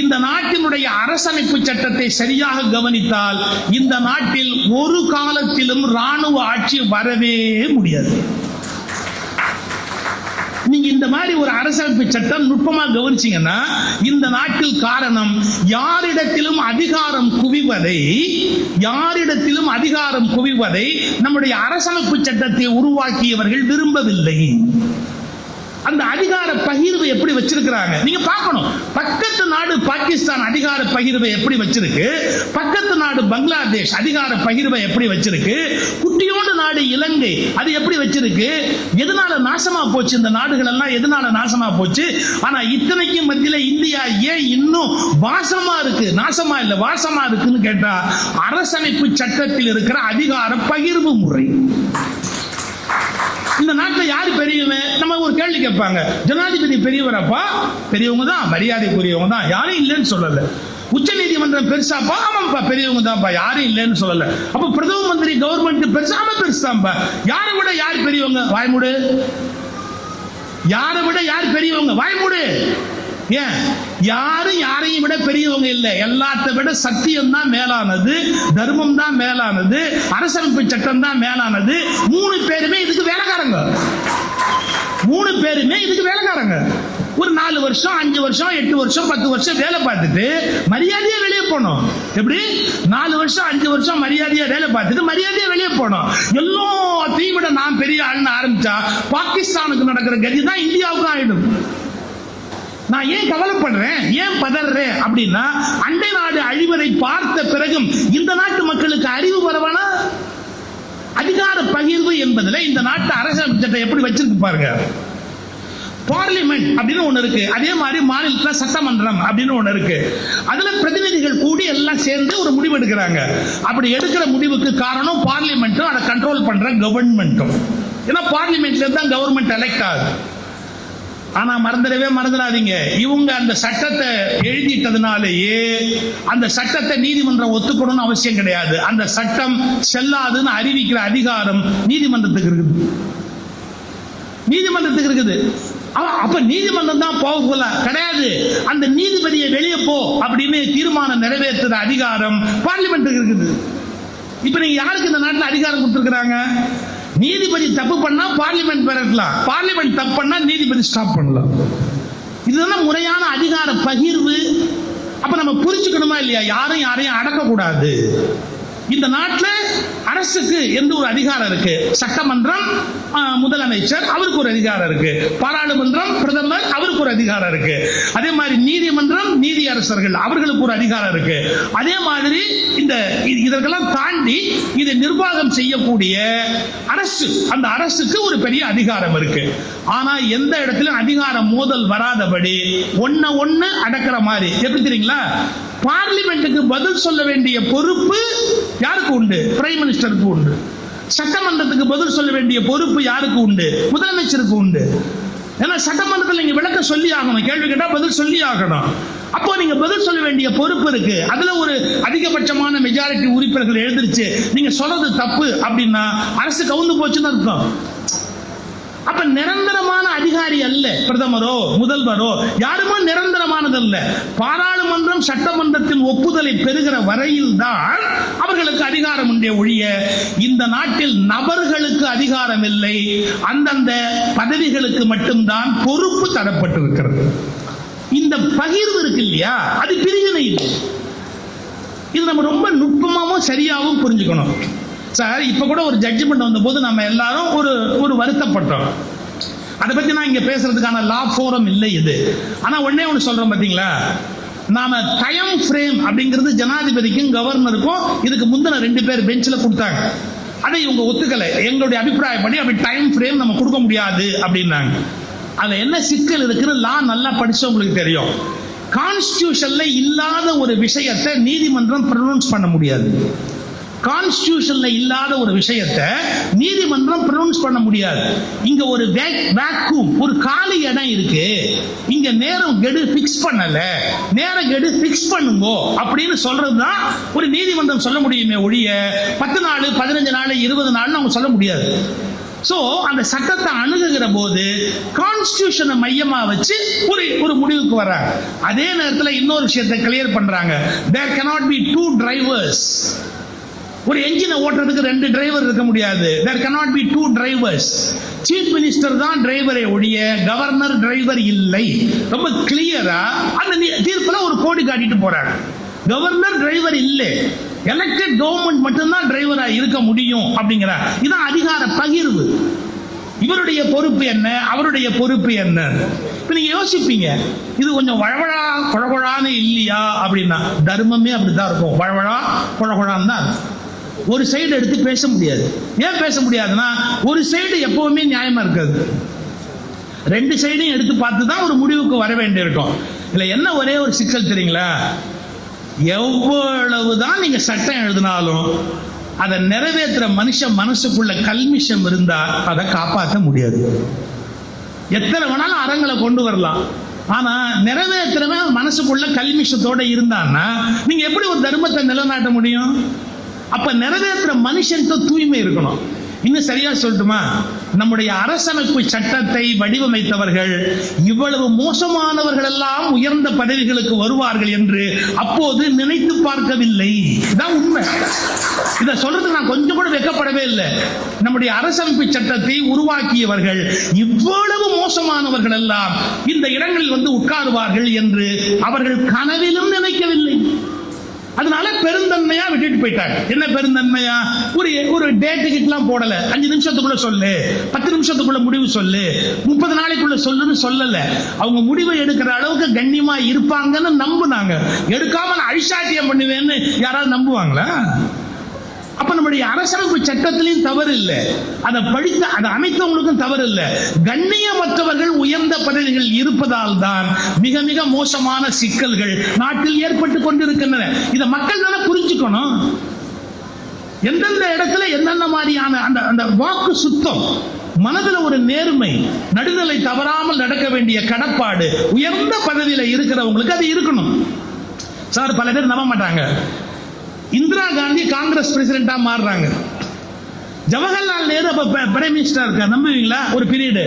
இந்த நாட்டினுடைய அரசமைப்பு சட்டத்தை சரியாக கவனித்தால் இந்த நாட்டில் ஒரு காலத்திலும் ராணுவ ஆட்சி வரவே முடியாது. நீங்க இந்த மாதிரி ஒரு அரசமைப்பு சட்டம் நுட்பமா கவனிச்சீங்கன்னா இந்த நாட்டில் காரணம் யாரிடத்திலும் அதிகாரம் குவிவதை நம்முடைய அரசமைப்பு சட்டத்தை உருவாக்கியவர்கள் விரும்பவில்லை. அந்த அதிகார பகிர்வு எப்படி வச்சிருக்கிறாங்க நீங்க பார்க்கணும். பக்கத்து நாடு பாகிஸ்தான் அதிகார பகிர்வை எப்படி வச்சிருக்கு, பக்கத்து நாடு பங்களாதேஷ் அதிகார பகிர்வை எப்படி வச்சிருக்கு, குட்டியோடு நாடு இலங்கை அது எப்படி வச்சிருக்கு. எதனால நாசமா போச்சு இந்த நாடுகள் எல்லாம், எதனால நாசமா போச்சு? ஆனா இத்தனைக்கும் மத்தியில இந்தியா ஏன் இன்னும் வாசமா இருக்கு, நாசமா இல்ல வாசமா இருக்குன்னு கேட்டா அரசமைப்பு சட்டத்தில் இருக்கிற அதிகார பகிர்வு முறை. இந்த நாட்டில் யாரு பெரியவன்? நம்ம ஒரு கேள்வி கேட்பாங்க, ஜனாதிபதி பெரியவரப்பா? பெரியவங்க தான், மரியாதைக்குரியவங்க தான், யாரும் இல்லைன்னு சொல்லல. உச்ச நீதிமன்றம் பெருசாப்பா? ஆமாப்பா பெரியவங்க தான்ப்பா, யாரும் இல்லைன்னு சொல்லல. அப்ப பிரதம மந்திரி கவர்மெண்ட் பெருசா? ஆமா பெருசாப்பா. யாரை விட யார் பெரியவங்க? வாய்மூடு. யாரை விட யார் பெரியவங்க? வாய்மூடு. ஏன்? யாரும் யாரையும் விட பெரியவங்க இல்லை. எல்லாத்தை விட சத்தியம் தான் மேலானது, தர்மம் தான் மேலானது, அரசமைப்பு சட்டம் தான் மேலானது. 3 பேருமே இதுக்கு வேலைக்காரங்க. 3 பேருமே இதுக்கு வேலைக்காரங்க. ஒரு 4 வருஷம் 5 வருஷம் 8 வருஷம் 10 வருஷம் வேலை பார்த்துட்டு மரியாதையா வெளியே போனோம். எப்படி? 4 வருஷம் 5 வருஷம் மரியாதையா வேலை பார்த்துட்டு மரியாதையா வெளியே போனோம். எல்லாத்தையும் விட நான் பெரிய ஆளுன்னு ஆரம்பிச்சா பாகிஸ்தானுக்கு நடக்கிற கதி தான் இந்தியாவுக்கும் ஆயிடும். நான் ஏன் கவலைப்படுறேன், ஏன் பதறேன் அப்படின்னா, அண்டை நாடு அழிவதை பார்த்த பிறகும் இந்த நாட்டு மக்களுக்கு அறிவு வரவனா? அதிகார பகிர்வு என்பதில் இந்த நாட்டு அரசியல் சட்டம் எப்படி வச்சிருக்கு பாருங்க. பார்லிமெண்ட் அப்படின்னு ஒண்ணு இருக்கு, அதே மாதிரி மாநிலத்தில் சட்டமன்றம் அப்படின்னு ஒண்ணு இருக்கு. அதுல பிரதிநிதிகள் கூடி எல்லாம் சேர்ந்து ஒரு முடிவு எடுக்கிறாங்க. அப்படி எடுக்கிற முடிவுக்கு காரணம் பார்லிமெண்ட்டும் அதை கண்ட்ரோல் பண்ற கவர்மெண்ட்டும். ஏன்னா பார்லிமெண்ட்ல தான் கவர்மெண்ட் எலெக்ட் ஆகுது. ஆனா மறந்துடாதீங்க, இவங்க அந்த சட்டத்தை எழுதிட்டதுனாலேயே அந்த சட்டத்தை நீதிமன்றம் ஒத்துக்கணும்னு அவசியம் கிடையாது. அந்த சட்டம் செல்லாதுன்னு அறிவிக்கிற அதிகாரம் நீதிமன்றத்துக்கு இருக்குது. நீதிமன்றத்துக்கு இருக்குது. அப்ப நீதிமன்றம் தான் பவர்ஃபுல்லா கிடையாது. அந்த நீதிபதியை வெளியே போ அப்படின்னு தீர்மானம் நிறைவேற்றுற அதிகாரம் பார்லிமெண்ட்டுக்கு இருக்குது. இப்ப நீங்க யாருக்கு இந்த நாட்டில் அதிகாரம் கொடுத்திருக்கிறாங்க? நீதிபதி தப்பு பண்ணா பார்லிமெண்ட் பெறலாம், பார்லிமெண்ட் தப்பு பண்ணா நீதிபதி ஸ்டாப் பண்ணலாம். இதுதான் முறையான அதிகார பகிர்வு. அப்ப நம்ம புரிஞ்சுக்கணுமா இல்லையா? யாரும் யாரையும் அடக்க கூடாது. இந்த நாட்டில் அரசுக்கு எந்த ஒரு அதிகாரம் இருக்கு? சட்டமன்றம் முதலமைச்சர் அவருக்கு ஒரு அதிகாரம் இருக்கு, பாராளுமன்றம் பிரதமர் அவருக்கு ஒரு அதிகாரம் இருக்கு, அதே மாதிரி நீதிமன்றம் நீதியரசர்கள் அவர்களுக்கு ஒரு அதிகாரம் இருக்கு. அதே மாதிரி இந்த இதற்கெல்லாம் தாண்டி இதை நிர்வாகம் செய்யக்கூடிய அரசு, அந்த அரசுக்கு ஒரு பெரிய அதிகாரம் இருக்கு. ஆனா எந்த இடத்திலும் அதிகார மோதல் வராதபடி ஒண்ணு அடக்கிற மாதிரி. எப்படி தெரியுங்களா? பார்லிமெண்ட்டுக்கு பதில் சொல்ல வேண்டிய பொறுப்பு யாருக்கு உண்டு? பிரைம் மினிஸ்டருக்கு உண்டு. சட்டமன்றத்துக்கு பதில் சொல்ல வேண்டிய பொறுப்பு யாருக்கு உண்டு? முதலமைச்சருக்கு உண்டு. ஏன்னா சட்டமன்றத்தில் நீங்க விளக்க சொல்லி ஆகணும், கேள்வி கேட்டா பதில் சொல்லி ஆகணும். அப்போ நீங்க பதில் சொல்ல வேண்டிய பொறுப்பு இருக்கு. அதுல ஒரு அதிகபட்சமான மெஜாரிட்டி உறுப்பினர்கள் எழுந்திருச்சு நீங்க சொல்றது தப்பு அப்படின்னா அரசு கவுந்து போச்சுன்னு அர்த்தம். அப்ப நிரந்தரமான அதிகாரி அல்ல பிரதமரோ முதல்வரோ, யாருமே நிரந்தரமானது அல்ல. பாராளுமன்றம் சட்டமன்றத்தின் ஒப்புதலை பெறுகிற வரையில் தான் அவர்களுக்கு அதிகாரம் உண்டே ஒழிய இந்த நாட்டில் நபர்களுக்கு அதிகாரம் இல்லை. அந்தந்த பதவிகளுக்கு மட்டும்தான் பொறுப்பு தரப்பட்டிருக்கிறது. இந்த பகிர்வு இருக்கு இல்லையா, அது பிரிவினை இல்லை. இது நம்ம ரொம்ப நுட்பமாகவும் சரியாகவும் புரிஞ்சுக்கணும். சார் இப்ப கூட ஒரு ஜட்ஜ்மெண்ட் வந்த போது நம்ம எல்லாரும் ஒரு வருத்தப்பட்டோம். அதை பத்தி நான் இங்க பேசுறதுக்கான லா ஃபோரம் இல்லை இது. ஆனா ஒண்ணு சொல்றோம் பாத்தீங்களா, நாம டைம் ஃப்ரேம் அப்படிங்கிறது ஜனாதிபதிக்கும் கவர்னருக்கும் இதுக்கு முந்தின 2 பேர் பெஞ்சில் கொடுத்தாங்க. அதை இவங்க ஒத்துக்கல. எங்களுடைய அபிப்பிராயப்படி அப்படி டைம் ஃப்ரேம் நம்ம கொடுக்க முடியாது அப்படின்னாங்க. அதுல என்ன சிக்கல் இருக்குன்னு லா நல்லா படிச்சவங்களுக்கு தெரியும். கான்ஸ்டிடியூஷன்ல இல்லாத ஒரு விஷயத்தை நீதிமன்றம் ப்ரொனவுன்ஸ் பண்ண முடியாது. கான்ஸ்டிடியூஷன்ல இல்லாத ஒரு விஷயத்தை நீதிமன்றம் ப்ரொனவுன்ஸ் பண்ண முடியாது. இங்க ஒரு வேக்யூம், ஒரு காலி இடம் இருக்கு, இங்க நேரம் கெடு பிக்ஸ் பண்ணல, நேரம் கெடு பிக்ஸ் பண்ணுங்க அப்படின்னு சொல்றதுதான் ஒரு நீதிமன்றம் சொல்ல முடியுமே ஒழிய 10 நாள் 15 நாள் 20 நாள் அவங்க சொல்ல முடியாது. சோ அந்த சட்டத்தை அணுகுகிற போது கான்ஸ்டிடியூஷனை மையமா வச்சு ஒரு முடிவுக்கு வர்றாங்க. அதே நேரத்தில் இன்னொரு விஷயத்தை கிளியர் பண்றாங்க. there cannot be 2 drivers. ஒரு என்ஜினை ஓட்டுறதுக்கு 2 டிரைவர் இருக்க முடியாது. there cannot be 2 drivers. Chief minister தான் டிரைவரை ஒழிய கவர்னர் டிரைவர் இல்லை. ரொம்ப கிளியரா அந்த தீர்ப்புல ஒரு கோடி காட்டிட்டு போறாங்க. கவர்னர் டிரைவர் இல்லை, எலெக்டட் கவர்மெண்ட் மட்டும்தான் டிரைவரா இருக்க முடியும் அப்படிங்கிற. இதான் அதிகார பகிர்வு. இவருடைய பொறுப்பு என்ன, அவருடைய பொறுப்பு என்ன? இப்ப நீங்க யோசிப்பீங்க, இது கொஞ்சம் வழவழா குழகுழான்னு இல்லையா அப்படின்னா, தர்மமே அப்படிதான் இருக்கும், வழவழா குழகுழான்னு தான். ஒரு சைடு எடுத்து பேச முடியாது. ஏன் பேச முடியாதுன்னா, ஒரு சைடு எப்பவுமே நியாயமா இருக்காது. ரெண்டு சைடையும் எடுத்து பார்த்து தான் ஒரு முடிவுக்கு வர வேண்டியிருக்கும். இல்ல என்ன ஒரே ஒரு சிக்கல் தெரியுங்களா, எவ்வளவுதான் நீங்க சட்டம் எழுதினாலும் அதை நிறைவேற்றுற மனுஷன் மனசுக்குள்ள கல்மிஷம் இருந்தா அதை காப்பாற்ற முடியாது. எத்தனை வேணாலும் அறங்களை கொண்டு வரலாம், ஆனா நிறைவேற்றுறவன் மனசுக்குள்ள கல்மிஷத்தோட இருந்தான்னா நீங்க எப்படி ஒரு தர்மத்தை நிலைநாட்ட முடியும்? அப்ப நிறைவேற்றுற மனுஷனுக்கு தூய்மை இருக்கணும். இன்னும் சரியா சொல்லட்டுமா, நம்முடைய அரசமைப்பு சட்டத்தை வடிவமைத்தவர்கள் இவ்வளவு மோசமானவர்கள் எல்லாம் உயர்ந்த பதவிகளுக்கு வருவார்கள் என்று அப்போது நினைத்து பார்க்கவில்லை. இதான் உண்மை. இதை சொல்றது நான் கொஞ்சம் கூட வெட்கப்படவே இல்லை. நம்முடைய அரசமைப்பு சட்டத்தை உருவாக்கியவர்கள் இவ்வளவு மோசமானவர்கள் எல்லாம் இந்த இடங்களில் வந்து உட்காருவார்கள் என்று அவர்கள் கனவிலும் நினைக்கவில்லை. அதனால பெருந்தன்மையா விட்டுட்டு போயிட்டாங்க. என்ன பெருந்தன்மையா, ஒரு டேட்டுக்கு எல்லாம் போடல, 5 நிமிஷத்துக்குள்ள சொல்லு, 10 நிமிஷத்துக்குள்ள முடிவு சொல்லு, 30 நாளைக்குள்ள சொல்லுன்னு சொல்லல. அவங்க முடிவை எடுக்கிற அளவுக்கு கண்ணியமா இருப்பாங்கன்னு நம்புனாங்க. எடுக்காம நான் அழிசாட்டியம் பண்ணுவேன்னு யாராவது நம்புவாங்களா? அப்ப நம்முடைய அரசமைப்பு சட்டத்திலையும் தவறு இல்லை, அதை படித்த அதை அமைத்தவங்களுக்கும் தவறு இல்லை. கண்ணியமற்றவர்கள் உயர்ந்த பதவிகள் இருப்பதால் தான் மிக மிக மோசமான சிக்கல்கள் நாட்டில் ஏற்பட்டு கொண்டிருக்கின்றன. இதை மக்கள் தானே புரிஞ்சுக்கணும். எந்தெந்த இடத்துல என்னென்ன மாதிரியான அந்த வாக்கு சுத்தம், மனதில் ஒரு நேர்மை, நடுநிலை தவறாமல் நடக்க வேண்டிய கடப்பாடு உயர்ந்த பதவியில இருக்கிறவங்களுக்கு அது இருக்கணும். சார் பல பேர் நம்ப மாட்டாங்க, இந்திரா காந்தி காங்கிரஸ் பிரசிடென்டா மாறுறாங்க, ஜவஹர்லால் நேரு அப்ப பிரைம் மினிஸ்டர் இருக்கார், நம்புவீங்களா? ஒரு பீரியடு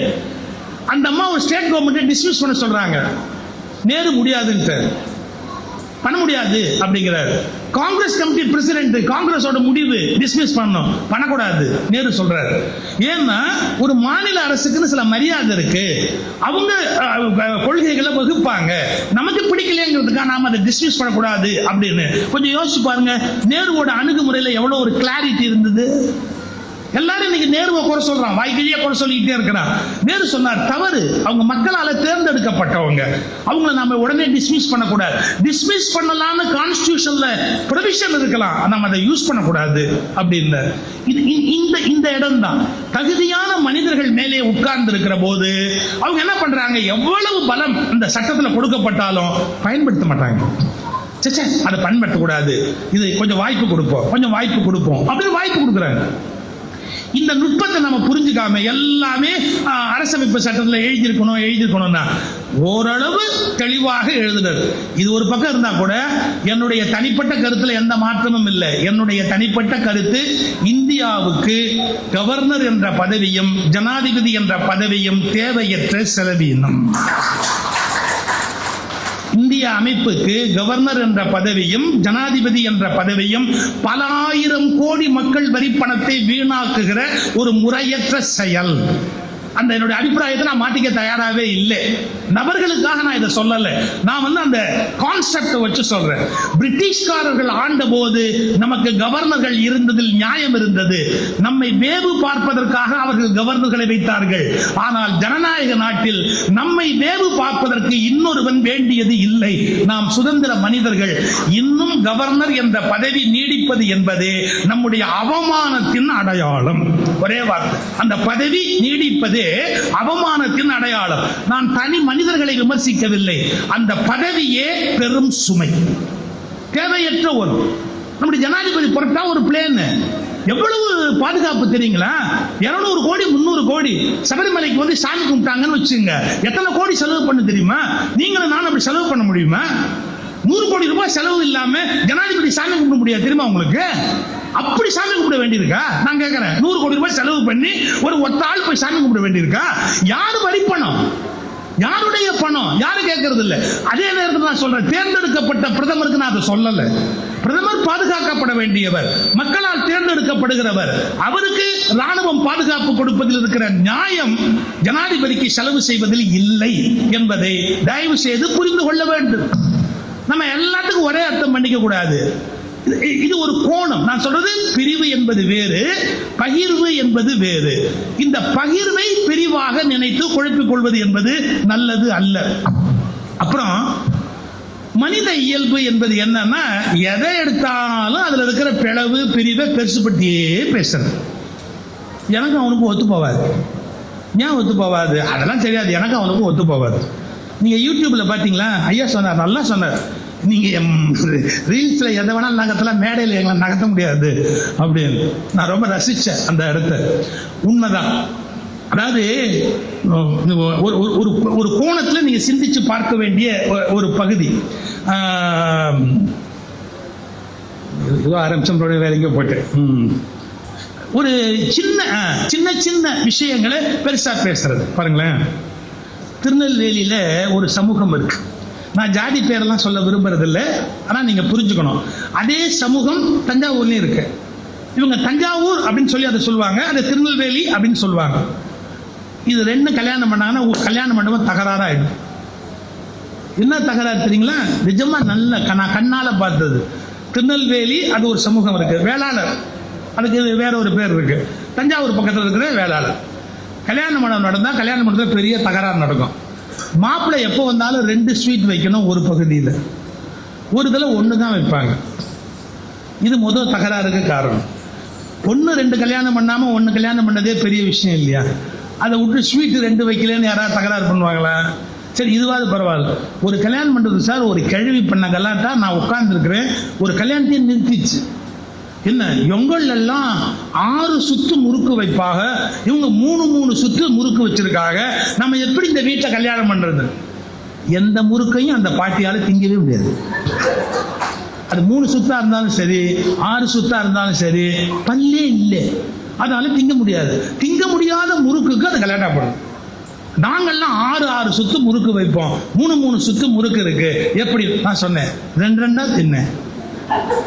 அந்த அம்மா ஒரு ஸ்டேட் கவர்மெண்ட் டிஸ்மிஸ் பண்ண சொல்றாங்க. நேரு முடியாதுன்னு, பண்ண முடியாது அப்படிங்கிறாரு. காங்கிரஸ் கமிட்டி பிரசிடென்ட், காங்கிரஸோட முடிவு டிஸ்மிஸ் பண்ணணும், பண்ணக்கூடாது நேரு சொல்றாரு. ஏன்னா ஒரு மாநில அரசுக்குன்னு சில மரியாதை இருக்கு, அவங்க கொள்கைகளை வகுப்பாங்க, நமக்கு பிடிக்கலங்கிறதுக்காக நாம அதை டிஸ்மிஸ் பண்ணக்கூடாது அப்படின்னு. கொஞ்சம் யோசிச்சு பாருங்க, நேருவோட அணுகுமுறையில் எவ்வளவு ஒரு கிளாரிட்டி இருந்தது. எல்லாரும் இன்னைக்கு நேருவை குறை சொல்றான், வாய்க்கிழியா குறை சொல்லிக்கிட்டே இருக்கிறான். நேரு சொன்னார் தவறு, அவங்க மக்களால தேர்ந்தெடுக்கப்பட்டவங்க, அவங்களை நாம உடனே டிஸ்மிஸ் பண்ணக்கூடாது. டிஸ்மிஸ் பண்ணலாம்னு கான்ஸ்டிடியூஷன்ல ப்ரொவிஷன் இருக்கலாம், நம்ம அதை யூஸ் பண்ணக்கூடாது அப்படின்னு. இந்த இடம் தான் தகுதியான மனிதர்கள் மேலே உட்கார்ந்து இருக்கிற போது அவங்க என்ன பண்றாங்க, எவ்வளவு பலம் அந்த சட்டத்தில் கொடுக்கப்பட்டாலும் பயன்படுத்த மாட்டாங்க. அதை பயன்படுத்தக்கூடாது, இது கொஞ்சம் வாய்ப்பு கொடுப்போம், கொஞ்சம் வாய்ப்பு கொடுப்போம் அப்படின்னு வாய்ப்பு கொடுக்குறாங்க. இந்த நுட்பத்தை நம்ம புரிஞ்சுக்காம எல்லாமே அரசமைப்பு சட்டத்தில் எழுதியிருக்கணும்னா ஓரளவு தெளிவாக எழுதுறது. இது ஒரு பக்கம் இருந்தா கூட என்னுடைய தனிப்பட்ட கருத்துல எந்த மாற்றமும் இல்லை. என்னுடைய தனிப்பட்ட கருத்து, இந்தியாவுக்கு கவர்னர் என்ற பதவியும் ஜனாதிபதி என்ற பதவியும் தேவையற்ற செலவீனம். இந்திய அமைப்புக்கு கவர்னர் என்ற பதவியும் ஜனாதிபதி என்ற பதவியும் பல ஆயிரம் கோடி மக்கள் வரி பணத்தை வீணாக்குகிற ஒரு முறையற்ற செயல். அந்த என்னுடைய அபிப்பிராயத்தை நான் மாற்றிக்க தயாராகவே இல்லை. நபர்களுக்காக நான் இதை சொல்லல, நான் அந்த கான்செப்டை வச்சு சொல்றேன். பிரிட்டிஷ்காரர்கள் ஆண்ட போது நமக்கு கவர்னர்கள் இருந்ததில் நியாயம் இருந்தது. நம்மை வேவு பார்ப்பதற்காக அவர்கள் கவர்னர்களை வைத்தார்கள். ஆனால் ஜனநாயக நாட்டில் நம்மை வேவு பார்ப்பதற்கு இன்னொருவன் வேண்டியது இல்லை. நாம் சுதந்திர மனிதர்கள். இன்னும் கவர்னர் என்ற பதவி நீடிப்பது என்பது நம்முடைய அவமானத்தின் அடையாளம். ஒரே வார்த்தை, அந்த பதவி நீடிப்பது அவமானத்தின் அடையாளம். நான் தனி மனிதர்களை விமர்சிக்கவில்லை, அந்த பதவியே பெரும் சுமை, தேவையற்ற ஒரு. நம்முடைய ஜனாதிபதி பொறுத்தா ஒரு பிளேன் எவ்வளவு பாதுகாப்பு தெரியுங்களா? 200 கோடி 300 கோடி சபரிமலைக்கு வந்து சாமி கும்பிட்டாங்கன்னு வச்சுங்க, எத்தனை கோடி செலவு பண்ண தெரியுமா? நீங்களும் நானும் அப்படி செலவு பண்ண முடியுமா? 100 கோடி ரூபாய் செலவு இல்லாம ஜனாதிபதி சாமி கும்பிட முடியாது தெரியுமா உங்களுக்கு? அப்படி சாமி கும்பிட வேண்டியிருக்கா? நான் கேட்கிறேன், 100 கோடி ரூபாய் செலவு பண்ணி ஒரு ஒத்த ஆள் போய் சாமி கும்பிட வேண்டியிருக்கா? யாரு வரி பணம், யாருடைய பணம், யாரும் கேட்கறது இல்லை. அதே நேரத்தில் நான் சொல்றேன், தேர்ந்தெடுக்கப்பட்ட பிரதமருக்கு நான் அதை சொல்லல. பிரதமர் பாதுகாக்கப்பட வேண்டியவர், மக்களால் தேர்ந்தெடுக்கப்படுகிறவர். அவருக்கு ராணுவம் பாதுகாப்பு கொடுப்பதில் இருக்கிற நியாயம் ஜனாதிபதிக்கு செலவு செய்வதில் இல்லை என்பதை தயவு செய்து புரிந்து கொள்ள வேண்டும். நம்ம எல்லாத்துக்கும் ஒரே அர்த்தம் பண்ணிக்க கூடாது. இது ஒரு கோணம். நான் சொல்றது பிரிவு என்பது வேறு, பகிர்வு என்பது வேறு. இந்த பகிர்வை பிரிவாக நினைத்து குழப்பிக் கொள்வது என்பது நல்லது அல்ல. அப்புறம் மனித இயல்பு என்பது என்னன்னா, எதை எடுத்தாலும் அதுல இருக்கிற பிளவு பிரிவை பெருசுபட்டியே பேசுறது. எனக்கு அவனுக்கு ஒத்து போவாது. ஏன் ஒத்து போவாது? அதெல்லாம் தெரியாது. எனக்கு அவனுக்கும் ஒத்து போவாது. நீங்க யூடியூப்ல பாத்தீங்களா? ஐயா சொன்னார், நல்லா சொன்னார். நீங்க ரீல்ஸ்ல எதை வேணாலும் நகர்த்தலாம், மேடையில் எங்களை நகர்த்த முடியாது அப்படின்னு. நான் ரொம்ப ரசிச்சேன் அந்த இடத்த. உண்மைதான். அதாவது ஒரு கோணத்துல நீங்க சிந்திச்சு பார்க்க வேண்டிய ஒரு பகுதி. ஆரம்பிச்சோம் வேலைக்கு போயிட்டு ஒரு சின்ன சின்ன விஷயங்களை பெருசா பேசுறது. பாருங்களேன், திருநெல்வேலியில ஒரு சமூகம் இருக்கு. நான் ஜாதி பேரெல்லாம் சொல்ல விரும்புறது இல்லை, ஆனா நீங்க புரிஞ்சுக்கணும். அதே சமூகம் தஞ்சாவூர்லயும் இருக்கு. இவங்க தஞ்சாவூர் அப்படின்னு சொல்லி அதை சொல்லுவாங்க, அதை திருநெல்வேலி அப்படின்னு சொல்லுவாங்க. இது ரெண்டு கல்யாணம் பண்ணாங்கன்னா கல்யாண மண்டபம் தகராறாயிடும். என்ன தகராறு தெரியுங்களா? நிஜமா நல்ல நான் கண்ணால பார்த்தது. திருநெல்வேலி அது ஒரு சமூகம் இருக்கு, வேளாளர், அதுக்கு வேற ஒரு பேர் இருக்கு. தஞ்சாவூர் பக்கத்தில் இருக்கிற வேளாளர். கல்யாண மண்டபம் நடந்தா கல்யாண மண்டபத்தில் பெரிய தகராறு நடக்கும். மாப்பிள்ளை எப்போ வந்தாலும் 2 ஸ்வீட் வைக்கணும் ஒரு பகுதியில், ஒரு இதில் 1 தான் வைப்பாங்க. இது முதல் தகராறுக்கு காரணம். 1 2 கல்யாணம் பண்ணாம 1 கல்யாணம் பண்ணதே பெரிய விஷயம் இல்லையா? அதை விட்டு ஸ்வீட் 2 வைக்கலன்னு யாராவது தகராறு பண்ணுவாங்களா? சரி, இதுவாது பரவாயில்ல. ஒரு கல்யாணம் பண்றது சார், ஒரு கேள்வி பண்ண கலாட்டா நான் உட்கார்ந்துருக்கிறேன், ஒரு கல்யாணத்தையும் நிறுத்திச்சு. என்ன, எங்கள் எல்லாம் 6 சுத்து முறுக்கு வைப்பாக, இவங்க 3 சுத்து முறுக்கு வச்சிருக்காங்க. நம்ம எப்படி இந்த வீட்டை கல்யாணம் பண்றது? எந்த முறுக்கையும் அந்த பாட்டியால திங்கவே முடியாது. அது 3 சுத்தா இருந்தாலும் சரி, 6 சுத்தா இருந்தாலும் சரி, பல்லே இல்லை, அதனால திங்க முடியாது. திங்க முடியாத முறுக்குக்கு அது கல்யாணம் பண்ணும். நாங்கள்லாம் 6 சுத்து முறுக்கு வைப்போம், 3 சுத்து முறுக்கு இருக்கு. எப்படி? நான் சொன்னேன், 2 தின்னேன்,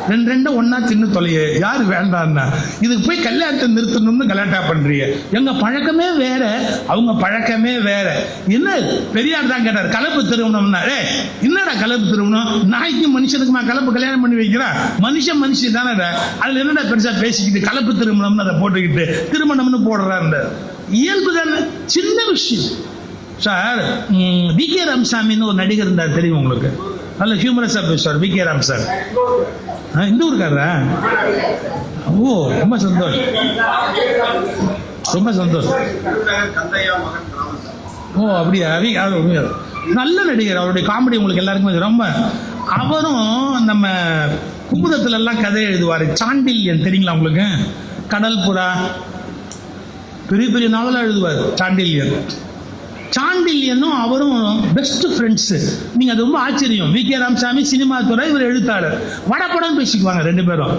2 ஒன்னா தின்னு தொலைய, யாரு வேண்டாம்னா? இதுக்கு போய் கல்யாணத்தை நிறுத்தணும்னு கல்யாணா பண்றீங்க. எங்க பழக்கமே வேற, அவங்க பழக்கமே வேற. என்ன பெரியார் தான் கேட்டார், கலப்பு திருமணம்னா? என்னடா கலப்பு திருமணம்? நாய்க்கு மனுஷனுக்குமா கலப்பு கல்யாணம் பண்ணி வைக்கிறா? மனுஷி தானே, அதுல என்னடா பெருசா பேசிக்கிட்டு கலப்பு திருமணம்னு அதை போட்டுக்கிட்டு திருமணம்னு போடுறாரு. இயல்பு தானே, சின்ன விஷயம். Sir, VK. ராமசாமின்னு ஒரு நடிகர் இருந்தார், தெரியும் உங்களுக்கு? நல்ல ஹியூமரஸா பேசுவார் வி.கே. ராமசாமி. இந்த ஊருக்காரரா? ஓ, ரொம்ப சந்தோஷம், ரொம்ப சந்தோஷம். ஓ, அப்படியா? நல்ல நடிகர். அவருடைய காமெடி உங்களுக்கு எல்லாருக்குமே ரொம்ப. அவரும் நம்ம குமுதத்துல எல்லாம் கதை எழுதுவாரு. சாண்டில்யன் தெரியுங்களா உங்களுக்கு? கடல் புறா, பெரிய பெரிய நாவலா எழுதுவார் சாண்டில்யன். சாண்டில்யனும் அவரும் பெஸ்ட் ஃப்ரெண்ட்ஸ். நீங்க அது ரொம்ப ஆச்சரியம். வி.கே. ராமசாமி சினிமா துறை, இவர் எழுத்தாளர். வடப்படம் பேசிக்குவாங்க 2 பேரும்.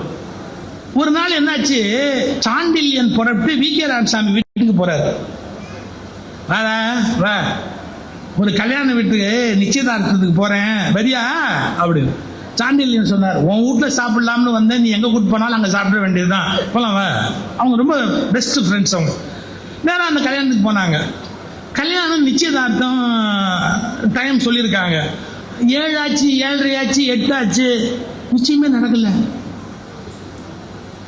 ஒரு நாள் என்னாச்சு, சாண்டில்யன் புறப்பட்டு வி.கே. ராமசாமி வீட்டுக்கு போறாரு. வா, ஒரு கல்யாண வீட்டுக்கு நிச்சயதார்த்தத்துக்கு போறேன், வரியா அப்படின்னு. சாண்டில்யன் சொன்னார், உன் வீட்டுல சாப்பிடலாம்னு வந்தேன், நீ எங்க கூட்டு போனாலும் அங்க சாப்பிட வேண்டியதுதான், போலாம் வா. அவங்க ரொம்ப பெஸ்ட் ஃப்ரெண்ட்ஸ். அவங்க நேரம் அந்த கல்யாணத்துக்கு போனாங்க. கல்யாணம் நிச்சயதார்த்தம் டைம் சொல்லியிருக்காங்க. 7 ஆச்சு, 7:30 ஆச்சு, 8 ஆச்சு, நிச்சயமே நடக்கல.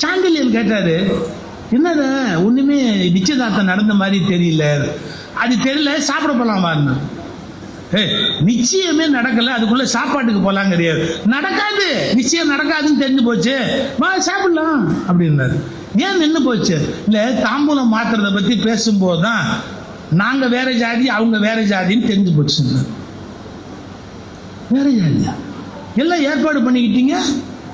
சாண்டில்யன் கேட்டாரு, என்னது ஒண்ணுமே நிச்சயதார்த்தம் நடந்த மாதிரி தெரியல. அது தெரியல, சாப்பிட போலாமா? நிச்சயமே நடக்கல, அதுக்குள்ள சாப்பாட்டுக்கு போலாம் கிடையாது. நடக்காது, நிச்சயம் நடக்காதுன்னு தெரிஞ்சு போச்சு, வா சாப்பிடலாம் அப்படின்னாரு. ஏன் நின்று போச்சு? இல்ல, தாம்பூலம் மாத்துறத பத்தி பேசும்போதுதான் நாங்க வேற ஜாதி அவங்க வேற ஜாதின்னு தெரிஞ்சு போச்சு. வேற ஜாதியா? எல்லாம் ஏற்பாடு பண்ணிக்கிட்டீங்க,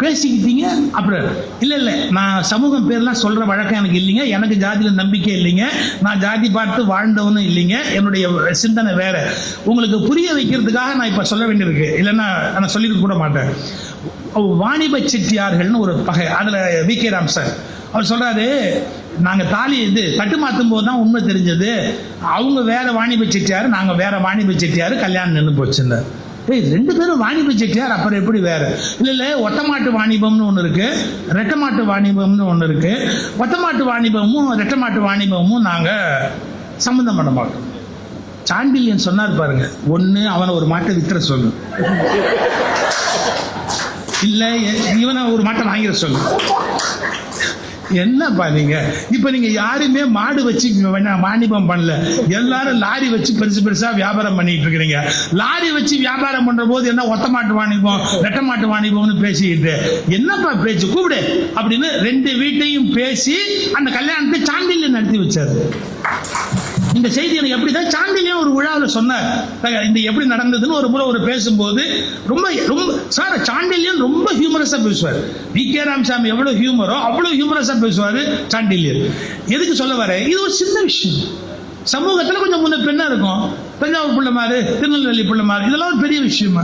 பேசிக்கிட்டீங்க. அப்புறம் இல்ல, நான் சமூகம் பேர்லாம் சொல்ற வழக்கம் எனக்கு இல்லைங்க, எனக்கு ஜாதியில நம்பிக்கை இல்லைங்க, நான் ஜாதி பார்த்து வாழ்ந்தவனும் இல்லைங்க, என்னுடைய சிந்தனை வேற. உங்களுக்கு புரிய வைக்கிறதுக்காக நான் இப்ப சொல்ல வேண்டியிருக்கு, இல்லைன்னா நான் சொல்லிட்டு கூட மாட்டேன். வாணிப செட்டியார்கள்னு ஒரு பகை, அதுல வி.கே. ராமசாமி அவர் சொல்றாரு, நாங்க தாலி தட்டு மாத்தும் போது தான் உண்மை தெரிஞ்சது, அவங்க வேற வாணிப செட்டியாரு, நாங்க வேற வாணிப செட்டியாரு, கல்யாணம் நின்று போச்சுங்க. 2 பேரும் வாணிப செட்டியார், அப்புறம் எப்படி வேற? இல்ல, ஒட்டமாட்டு வாணிபம்னு ஒண்ணு இருக்கு, ரெட்டமாட்டு வாணிபம்னு ஒண்ணு இருக்கு. ஒட்டமாட்டு வாணிபமும் ரெட்டமாட்டு வாணிபமும் நாங்க சம்பந்தம் பண்ண மாட்டோம். சாண்டில்யன் சொன்னார் பாருங்க, ஒண்ணு அவனை ஒரு மாட்டை வித்துற சொல்லு, இல்ல இவனை ஒரு மாட்டை வாங்கிட சொல்லு. என்னப்பா நீங்க இப்ப நீங்க யாருமே மாடு வச்சு வாணிபம் பண்ணல, எல்லாரும் லாரி வச்சு பெருசு பெருசா வியாபாரம் பண்ணிட்டு இருக்கிறீங்க. லாரி வச்சு வியாபாரம் பண்ற போது என்ன ஒத்த மாட்டு வாணிபம் ரெட்ட மாட்டு வாணிபம்னு பேசிக்கிட்டு என்னப்பா பேச்சு கூப்பிடு அப்படின்னு 2 வீட்டையும் பேசி அந்த கல்யாணத்தை சாண்டில்யம் நடத்தி வச்சாரு. இந்த செய்தி எனக்கு எப்படிதான் சாண்டில்யம் ஒரு விழாவில் சொன்னார். இந்த எப்படி நடந்ததுன்னு ஒரு முறை ஒரு பேசும்போது ரொம்ப ரொம்ப சார் சாண்டில்யம் ரொம்ப ஹியூமரஸா பேசுவார். வி.கே. ராமசாமி எவ்வளவு ஹியூமரோ அவ்வளவு ஹியூமரஸா பேசுவாரு சாண்டில்யம். எதுக்கு சொல்ல வர, இது ஒரு சின்ன விஷயம். சமூகத்துல கொஞ்சம் முன்ன பின்ன இருக்கும். தஞ்சாவூர் பிள்ளைமாரு, திருநெல்வேலி பிள்ளைமாரு, இதெல்லாம் ஒரு பெரிய விஷயமா.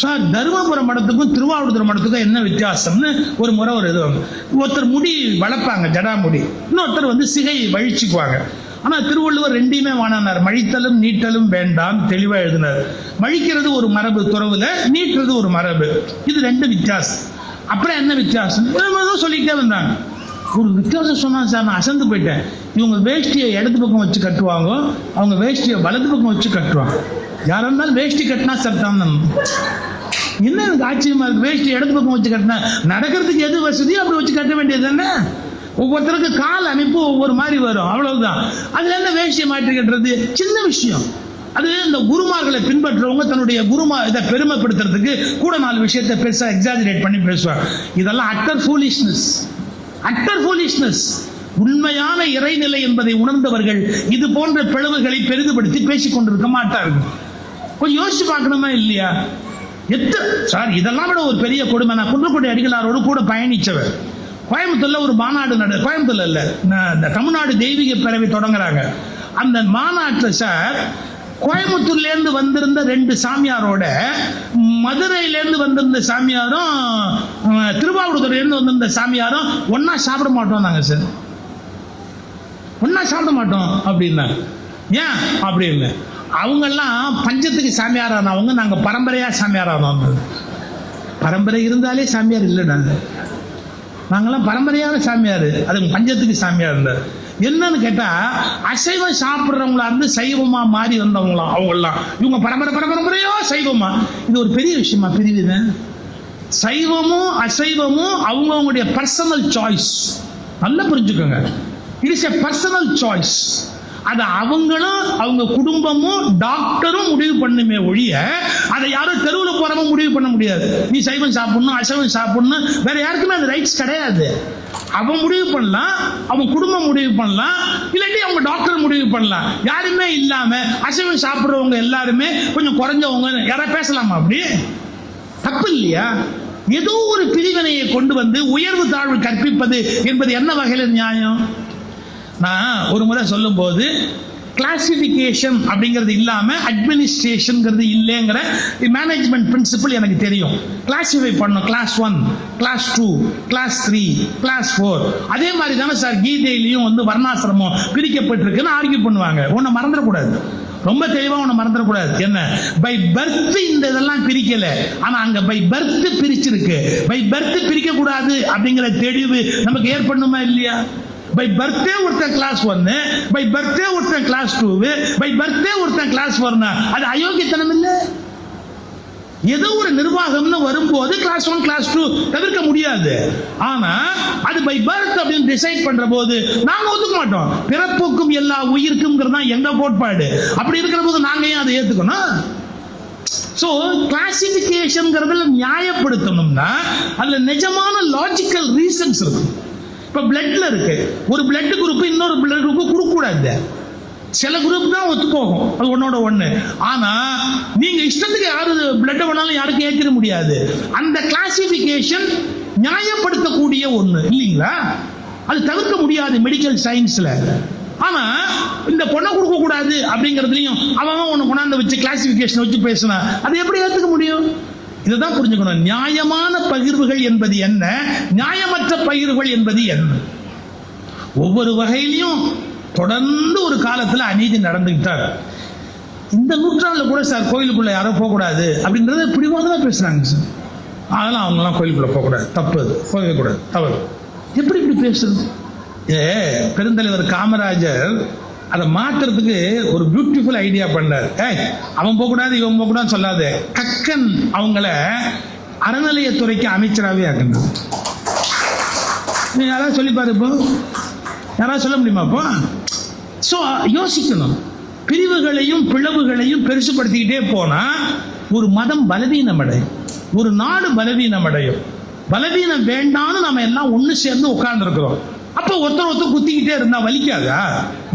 சார் தருமபுரம் மடத்துக்கும் திருவாவூர் மடத்துக்கும் என்ன வித்தியாசம்னு ஒரு முறை ஒரு இது, ஒருத்தர் முடி வளர்ப்பாங்க ஜடாமுடி, இன்னொருத்தர் வந்து சிகை வழிச்சுக்குவாங்க. ஆனா திருவள்ளுவர் 2யுமே வேணானார். மழித்தலும் நீட்டலும் வேண்டாம் தெளிவா எழுதினார். மழிக்கிறது ஒரு மரபு துறவுல, நீட்டுறது ஒரு மரபு, இது 2 வித்தியாசம். அப்புறம் என்ன வித்தியாசம் சொல்லிக்கிட்டே வந்தாங்க. ஒரு வித்தியாசம் சொன்னா சார் நான் அசந்து போயிட்டேன். இவங்க வேஷ்டியை இடது பக்கம் வச்சு கட்டுவாங்க, அவங்க வேஷ்டியை வலது பக்கம் வச்சு கட்டுவாங்க. யாரா இருந்தாலும் வேஷ்டி கட்டினா சட்டம். என்ன எனக்கு ஆச்சரியமா இருக்கு, வேஷ்டி இடது பக்கம் வச்சு கட்டினா நடக்கிறதுக்கு எது வசதியோ அப்படி வச்சு கட்ட வேண்டியது தானே. ஒவ்வொருத்தருக்கு கால் அமைப்பு ஒவ்வொரு மாதிரி வரும், அவ்வளவுதான். அதுல என்ன வேஷ்டியை மாற்றி கட்டுறது சின்ன விஷயம். அது இந்த குருமார்களை பின்பற்றவங்க தன்னுடைய குருமா இதை பெருமைப்படுத்துறதுக்கு கூட 4 விஷயத்தை பெருசா எக்ஸாஜரேட் பண்ணி பேசுவாங்க. இதெல்லாம் அட்டர் ஃபூலிஷ்னஸ், அட்டர் ஃபூலிஷ்னஸ். உண்மையான இறைநிலை என்பதை உணர்ந்தவர்கள் இது போன்ற பிளவுகளை பெரிதுபடுத்தி பேசிக் கொண்டிருக்க மாட்டார்கள். கொஞ்சம் யோசிச்சு பார்க்கணுமா இல்லையா? சார் இதெல்லாம் விட ஒரு பெரிய கொடுமை. நான் குன்றக்குடி அடிகளாரோடு கூட பயணிச்சவர். கோயம்புத்தூர்ல ஒரு மாநாடு கோயம்புத்தூர்ல இல்ல, தமிழ்நாடு தெய்வீக பேரவை தொடங்குறாங்க. அந்த மாநாட்டில் சார் கோயம்புத்தூர்ல இருந்து வந்திருந்த 2 சாமியாரோட மதுரையில இருந்து வந்திருந்த சாமியாரும் திருவாவூர்ல இருந்து வந்திருந்த சாமியாரும் ஒன்னா சாப்பிட மாட்டோம் நாங்க சார், ஒன்னா சாப்பிட மாட்டோம் அப்படின்னா. ஏன் அப்படின்னு, அவங்கெல்லாம் பஞ்சத்துக்கு சாமியாரானவங்க, நாங்க பரம்பரையா சாமியாரானவங்க. பரம்பரை இருந்தாலே சாமியார் இல்லை, நாங்கெல்லாம் பரம்பரையான சாமியார், அது பஞ்சத்துக்கு சாமியார் இருந்தார். என்னன்னு கேட்டா அசைவம் சாப்பிட்றவங்களா இருந்து சைவமா மாறி வந்தவங்களாம் அவங்கெல்லாம். இவங்க பரம்பரையோ சைவமா, இது ஒரு பெரிய விஷயமா பிரிவுது. சைவமும் அசைவமும் அவங்களுடைய பர்சனல் சாய்ஸ், நல்லா புரிஞ்சுக்கோங்க. It is a personal choice. அது அவங்களும் அவங்க குடும்பமும் டாக்டரும் முடிவு பண்ணுமே ஒழிய அதை யாரும் தெருவில் போறவங்க முடிவு பண்ண முடியாது. நீ சைவம் சாப்பிடணும் அசைவம் சாப்பிடணும் வேற யாருக்குமே அது ரைட்ஸ் கிடையாது. அவன் முடிவு பண்ணலாம், அவன் குடும்பம் முடிவு பண்ணலாம், இல்லாட்டி அவங்க டாக்டர் முடிவு பண்ணலாம். யாருமே இல்லாம அசைவம் சாப்பிடுறவங்க எல்லாருமே கொஞ்சம் குறைஞ்சவங்க யாராவது பேசலாமா? அப்படி தப்பு இல்லையா? ஏதோ ஒரு பிரிவினையை கொண்டு வந்து உயர்வு தாழ்வு கற்பிப்பது என்பது என்ன வகையில் நியாயம்? நான் ஒரு முறை சொல்லும் போது கிளாசிபிகேஷன் அப்படிங்கிறது இல்லாம அட்மினிஸ்ட்ரேஷன் இல்லைங்கிற மேனேஜ்மெண்ட் பிரின்சிபல் எனக்கு தெரியும். கிளாசிஃபை பண்ணும், கிளாஸ் 1, கிளாஸ் 2, கிளாஸ் 3, கிளாஸ் 4. அதே மாதிரி தானே சார் கீதையிலையும் வந்து வர்ணாசிரமம் பிரிக்கப்பட்டிருக்குன்னு ஆர்கியூ பண்ணுவாங்க. ஒன்றை மறந்துடக்கூடாது, ரொம்ப தெளிவா ஒண்ணு மறந்துடக்கூடாது. என்ன, பை பர்த் இந்த இதெல்லாம் பிரிக்கல, ஆனா அங்க பை பர்த் பிரிச்சிருக்கு. பை பர்த் பிரிக்க கூடாது அப்படிங்கிற தெளிவு நமக்கு ஏற்படணுமா இல்லையா? பை பர்த்டே ஒருத்தன் கிளாஸ் 1, பை பர்த்டே ஒருத்தன் கிளாஸ் 2, பை பர்த்டே ஒருத்தன் கிளாஸ் 4, அது அயோக்கியத்தனம் இல்ல? ஏதோ ஒரு நிர்வாகம்னு வரும்போது கிளாஸ் 1 கிளாஸ் 2 தவிர்க்க முடியாது. ஆனா அது பை பர்த் அப்படின்னு டிசைட் பண்ற போது நாங்க ஒத்துக்க மாட்டோம். பிறப்புக்கும் எல்லா உயிருக்கும் எங்க கோட்பாடு. அப்படி இருக்கிற போது நாங்க ஏன் அதை ஏத்துக்கணும்? சோ கிளாசிபிகேஷன் நியாயப்படுத்தணும்னா அதுல நிஜமான லாஜிக்கல் ரீசன்ஸ் இருக்கு. இப்ப பிளட்ல இருக்கு, ஒரு பிளட் குரூப் இன்னொரு பிளட் குரூப் கொடுக்க கூடாது. சில குரூப் தான் ஒத்து போகும், அது ஒன்னோட ஒண்ணு. ஆனா நீங்க இஷ்டத்துக்கு யாரு பிளட் வேணாலும் யாருக்கும் ஏற்றிட முடியாது. அந்த கிளாசிபிகேஷன் நியாயப்படுத்தக்கூடிய ஒண்ணு இல்லைங்களா? அது தவிர்க்க முடியாது மெடிக்கல் சயின்ஸ்ல. ஆனா இந்த பொண்ணை கொடுக்க கூடாது அப்படிங்கிறதுலையும் அவன் ஒண்ணு கொண்டாந்து வச்சு கிளாசிபிகேஷன் வச்சு பேசினா அது எப்படி ஏத்துக்க முடியும்? இதைதான் புரிஞ்சுக்கணும். நியாயமான பகிர்வுகள் என்பது என்ன, நியாயமற்ற பகிர்வுகள் என்பது என்ன. ஒவ்வொரு வகையிலையும் தொடர்ந்து ஒரு காலத்துல அநீதி நடந்துகிட்டார். இந்த நூற்றாண்டுல கூட சார் கோயிலுக்குள்ள யாரும் போகக்கூடாது அப்படின்றத பிடிவாதமா பேசுறாங்க சார். அதெல்லாம் அவங்கெல்லாம் கோயிலுக்குள்ள போகக்கூடாது, தப்பு, அது போகவே கூடாது, தவறு. எப்படி இப்படி பேசுறது? பெருந்தலைவர் காமராஜர் அதை மாத்துறதுக்கு ஒரு பியூட்டிஃபுல் ஐடியா பண்ணார். அவன் போகக்கூடாது இவன் போகக்கூடாது சொல்லாது, கக்கன் அவங்கள அறநிலையத்துறைக்கு அமைச்சராகவே ஆக்கணும். யாராவது சொல்லி பாரு, இப்போ யாராவது சொல்ல முடியுமா? இப்போ ஸோ யோசிக்கணும். பிரிவுகளையும் பிளவுகளையும் பெருசுபடுத்திக்கிட்டே போனா ஒரு மதம் பலவீனம் அடையும், ஒரு நாடு பலவீனம் அடையும். பலவீனம் வேண்டான்னு நம்ம எல்லாம் ஒன்று சேர்ந்து உட்கார்ந்து இருக்கிறோம். அப்போ ஒருத்தர் குத்திக்கிட்டே இருந்தா வலிக்காதா?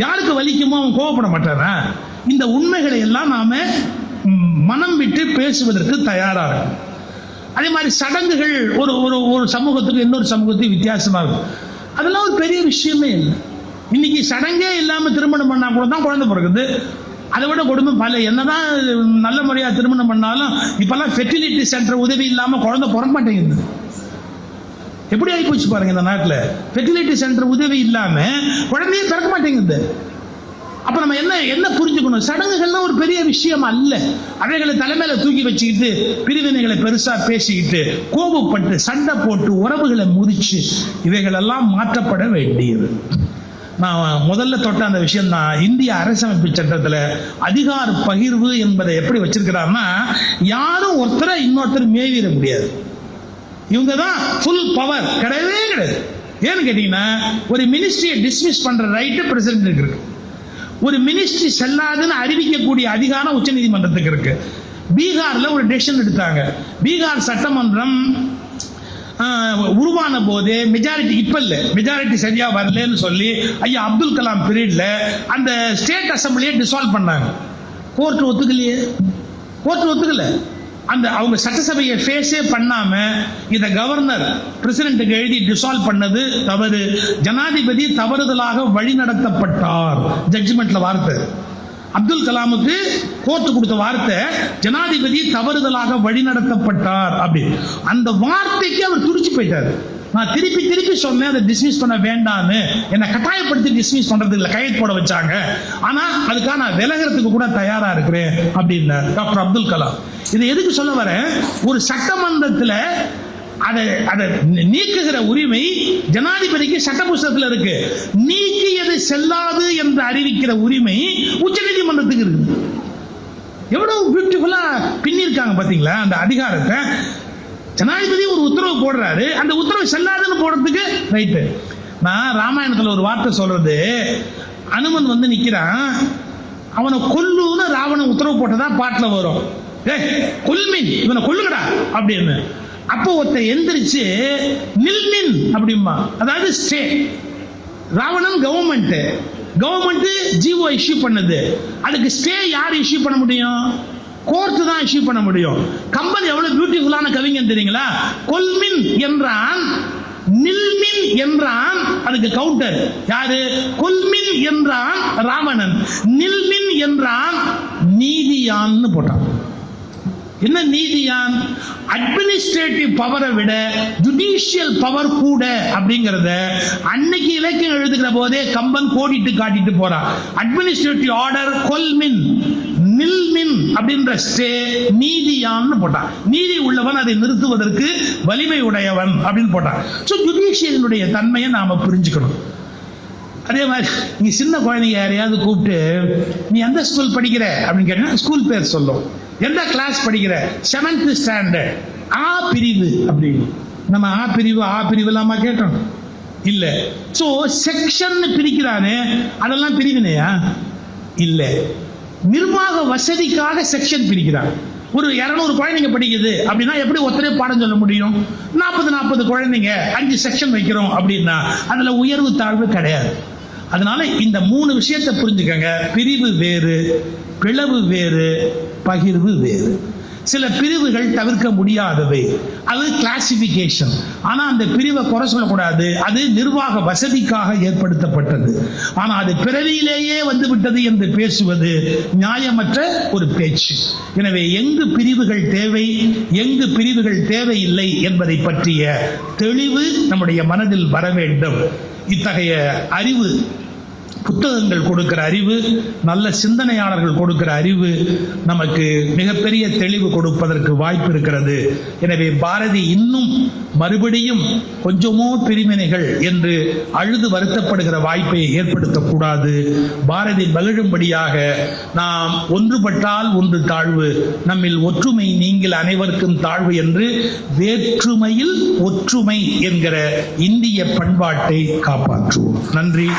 யாருக்கு வலிக்குமோ அவன் கோவப்பட மாட்டானா? இந்த உண்மைகளை எல்லாம் நாம மனம் விட்டு பேசுவதற்கு தயாரா இருக்கும். அதே மாதிரி சடங்குகள் ஒரு ஒரு ஒரு சமூகத்துக்கு இன்னொரு சமூகத்துக்கு வித்தியாசமா இருக்கும். அதெல்லாம் ஒரு பெரிய விஷயமே இல்லை. இன்னைக்கு சடங்கே இல்லாம திருமணம் பண்ணா கூட தான் குழந்தை பிறகுது. அதை விட கொடுமை பல. என்னதான் நல்ல முறையா திருமணம் பண்ணாலும் இப்பெல்லாம் ஃபெர்டிலிட்டி சென்டர் உதவி இல்லாம குழந்தை பிறக்க மாட்டேங்குது. எப்படி ஆகி போச்சு பாருங்க இந்த நாட்டில். ஃபெர்டிலிட்டி சென்டர் உதவி இல்லாம குழந்தையே பிறக்க மாட்டேங்குது. அப்ப நம்ம என்ன புரிஞ்சுக்கணும்? சடங்குகள்லாம் ஒரு பெரிய விஷயம் அல்ல. அவைகளை தலைமையில தூக்கி வச்சுக்கிட்டு பிரிவினைகளை பெருசா பேசிக்கிட்டு கோபப்பட்டு சண்டை போட்டு உறவுகளை முறிச்சு இவைகள் எல்லாம் மாற்றப்பட வேண்டியது. நான் முதல்ல தொட்ட அந்த விஷயம் தான். இந்திய அரசமைப்பு சட்டத்தில் அதிகார பகிர்வு என்பதை எப்படி வச்சிருக்கிறாருன்னா, யாரும் ஒருத்தரை இன்னொருத்தர் மேவிட முடியாது. இவங்க தான் ஃபுல் பவர். கிடையவே கிடையாது. ஏன்னு கேட்டீங்கன்னா, ஒரு மினிஸ்ட்ரியை டிஸ்மிஸ் பண்ற ரைட்டு பிரசிடென்ட் இருக்கு. ஒரு மினிஸ்ட்ரி செல்லாதுன்னு அறிவிக்கக்கூடிய அதிகாரம் உச்ச நீதிமன்றத்துக்கு இருக்கு. பீகார்ல ஒரு டெசிஷன் எடுத்தாங்க. பீகார் சட்டமன்றம் உருவான போது மெஜாரிட்டி இப்ப இல்ல, மெஜாரிட்டி சரியா வரலன்னு சொல்லி ஐயா அப்துல் கலாம் பீரியட்ல அந்த ஸ்டேட் அசம்பிளியை டிசால்வ் பண்ணாங்க. கோர்ட் ஒத்துக்கலையே, கோர்ட் ஒத்துக்கல. அந்த அவங்க சட்டசபையை ஃபேஸே பண்ணாம இத கவர்னர் பிரசிடென்ட்டுக்கு எழுதி டிசால்வ் பண்ணது தவறு. ஜனாதிபதி தவறுதலாக வழிநடத்தப்பட்டார். ஜட்ஜ்மெண்ட்ல வார்த்தை அப்துல் கலாமுக்கு கோர்ட் கொடுத்த வார்த்தை, ஜனாதிபதி தவறுதலாக வழிநடத்தப்பட்டார் அப்படி. அந்த வார்த்தைக்கு அவர் துடிச்சு போயிட்டாரு. நான் திருப்பி சொன்னேன் அதை டிஸ்மிஸ் பண்ண வேண்டான்னு. என்னை கட்டாயப்படுத்தி டிஸ்மிஸ் பண்றது இல்லை, கையெழுத்து போட வச்சாங்க. ஆனா அதுக்காக நான் விலகிறதுக்கு கூட தயாரா இருக்கிறேன் அப்படின்னார் டாக்டர் அப்துல் கலாம். இதை எதுக்கு சொல்ல வரேன்? ஒரு சட்டமன்றத்தில் அதை நீக்குகிற உரிமை ஜனாதிபதிக்கு சட்ட புஸ்தகத்தில் இருக்கு. நீக்கியது செல்லாது என்று அறிவிக்கிற உரிமை உச்ச நீதிமன்றத்துக்கு இருக்கு. எவ்வளவு பியூட்டிஃபுல்லா பின்னிருக்காங்க பாத்தீங்களா அந்த அதிகாரத்தை. ஜனாதிபதி ஒரு உத்தரவு போடுறாரு, அந்த உத்தரவு செல்லாதுன்னு போடுறதுக்கு ரைட்டு. நான் ராமாயணத்துல ஒரு வார்த்தை சொல்றது, அனுமன் வந்து நிக்கிறான், அவனை கொல்லுன்னு ராவணன் உத்தரவு போட்டதா பாட்டுல வரும். கொல்மின், இவனை கொல்லுங்கடா அப்படின்னு. அப்போ ஒருத்த எந்திரிச்சு நில்மின் அப்படிமா, அதாவது stay. Ravanan government GO issue பண்ணது, அதுக்கு ஸ்டே யார் இஷ்யூ பண்ண முடியும்? கோர்ட் தான் இஷ்யூ பண்ண முடியும். கம்பன் எவ்வளவு பியூட்டிஃபுல்லான கவிஞன் தெரியுங்களா? கொல்மின் என்றான், நில்மின் என்றான், அதுக்கு கவுண்டர் யாரு? கொல்மின் என்றான் ராவணன், நில்மின் என்றான் நீதியான்னு போட்டான். என்ன நீதியான்? அட்மினிஸ்ட்ரேட்டிவ் பவரை விட ஜுடிஷியல் பவர் கூட அப்படிங்கறத அன்னைக்கு இலக்கியம் எழுதுகிற போதே கம்பன் கோடிட்டு காட்டிட்டு போறான். அட்மினிஸ்ட்ரேட்டிவ் ஆர்டர் கொல்மின், நில்மின் அப்படின்ற ஸ்டே நீதியான்னு போட்டான். நீதி உள்ளவன் அதை நிறுத்துவதற்கு வலிமை உடையவன் அப்படின்னு போட்டான். சோ ஜுடிஷியலுடைய தன்மையை நாம புரிஞ்சுக்கணும். அதே மாதிரி நீ சின்ன குழந்தைங்க யாரையாவது கூப்பிட்டு நீ எந்த ஸ்கூல் படிக்கிற அப்படின்னு கேட்டீங்கன்னா ஸ்கூல் பேர் சொல்லும். எந்த கிளாஸ் படிக்கிற? 7th standard. ஆ பிரிவு அப்படின்னு. நம்ம ஆ பிரிவு இல்லாம கேட்டோம் இல்ல. சோ செக்ஷன் பிரிக்கிறானே, அதெல்லாம் பிரிவினையா? இல்ல. நிர்வாக வசதிக்காக செக்ஷன் பிரிக்கிறான். ஒரு 200 குழந்தைங்க படிக்குது அப்படின்னா எப்படி ஒருத்தரே பாடம் சொல்ல முடியும்? 40 குழந்தைங்க 5 செக்ஷன் வைக்கிறோம் அப்படின்னா அதுல உயர்வு தாழ்வு கிடையாது. அதனால இந்த 3 விஷயத்தை புரிஞ்சுக்கங்க. பிரிவு வேறு, பிளவு வேறு, பகிர்வு வேறு. சில பிரிவுகள் தவிர்க்க முடியாதவை, அது கிளாசிபிகேஷன். ஆனா அந்த பிரிவை குறை சொல்லக்கூடாது, அது நிர்வாக வசதிக்காக ஏற்படுத்தப்பட்டது. ஆனா அது பிறவியிலேயே வந்து விட்டது என்று பேசுவது நியாயமற்ற ஒரு பேச்சு. எனவே எங்கு பிரிவுகள் தேவை, எங்கு பிரிவுகள் தேவையில்லை என்பதை பற்றிய தெளிவு நம்முடைய மனதில் வர வேண்டும். இத்தகைய அறிவு புத்தகங்கள் கொடுக்கிற அறிவு, நல்ல சிந்தனையாளர்கள் கொடுக்கிற அறிவு நமக்கு மிகப்பெரிய தெளிவு கொடுப்பதற்கு வாய்ப்பு இருக்கிறது. எனவே பாரதி இன்னும் மறுபடியும் கொஞ்சமோ பிரிவினைகள் என்று அழுது வருத்தப்படுகிற வாய்ப்பை ஏற்படுத்தக்கூடாது. பாரதி மகிழும்படியாக நாம் ஒன்றுபட்டால் ஒன்று தாழ்வு, நம்மில் ஒற்றுமை நீங்கள் அனைவருக்கும் தாழ்வு என்று வேற்றுமையில் ஒற்றுமை என்கிற இந்திய பண்பாட்டை காப்பாற்றுவோம். நன்றி.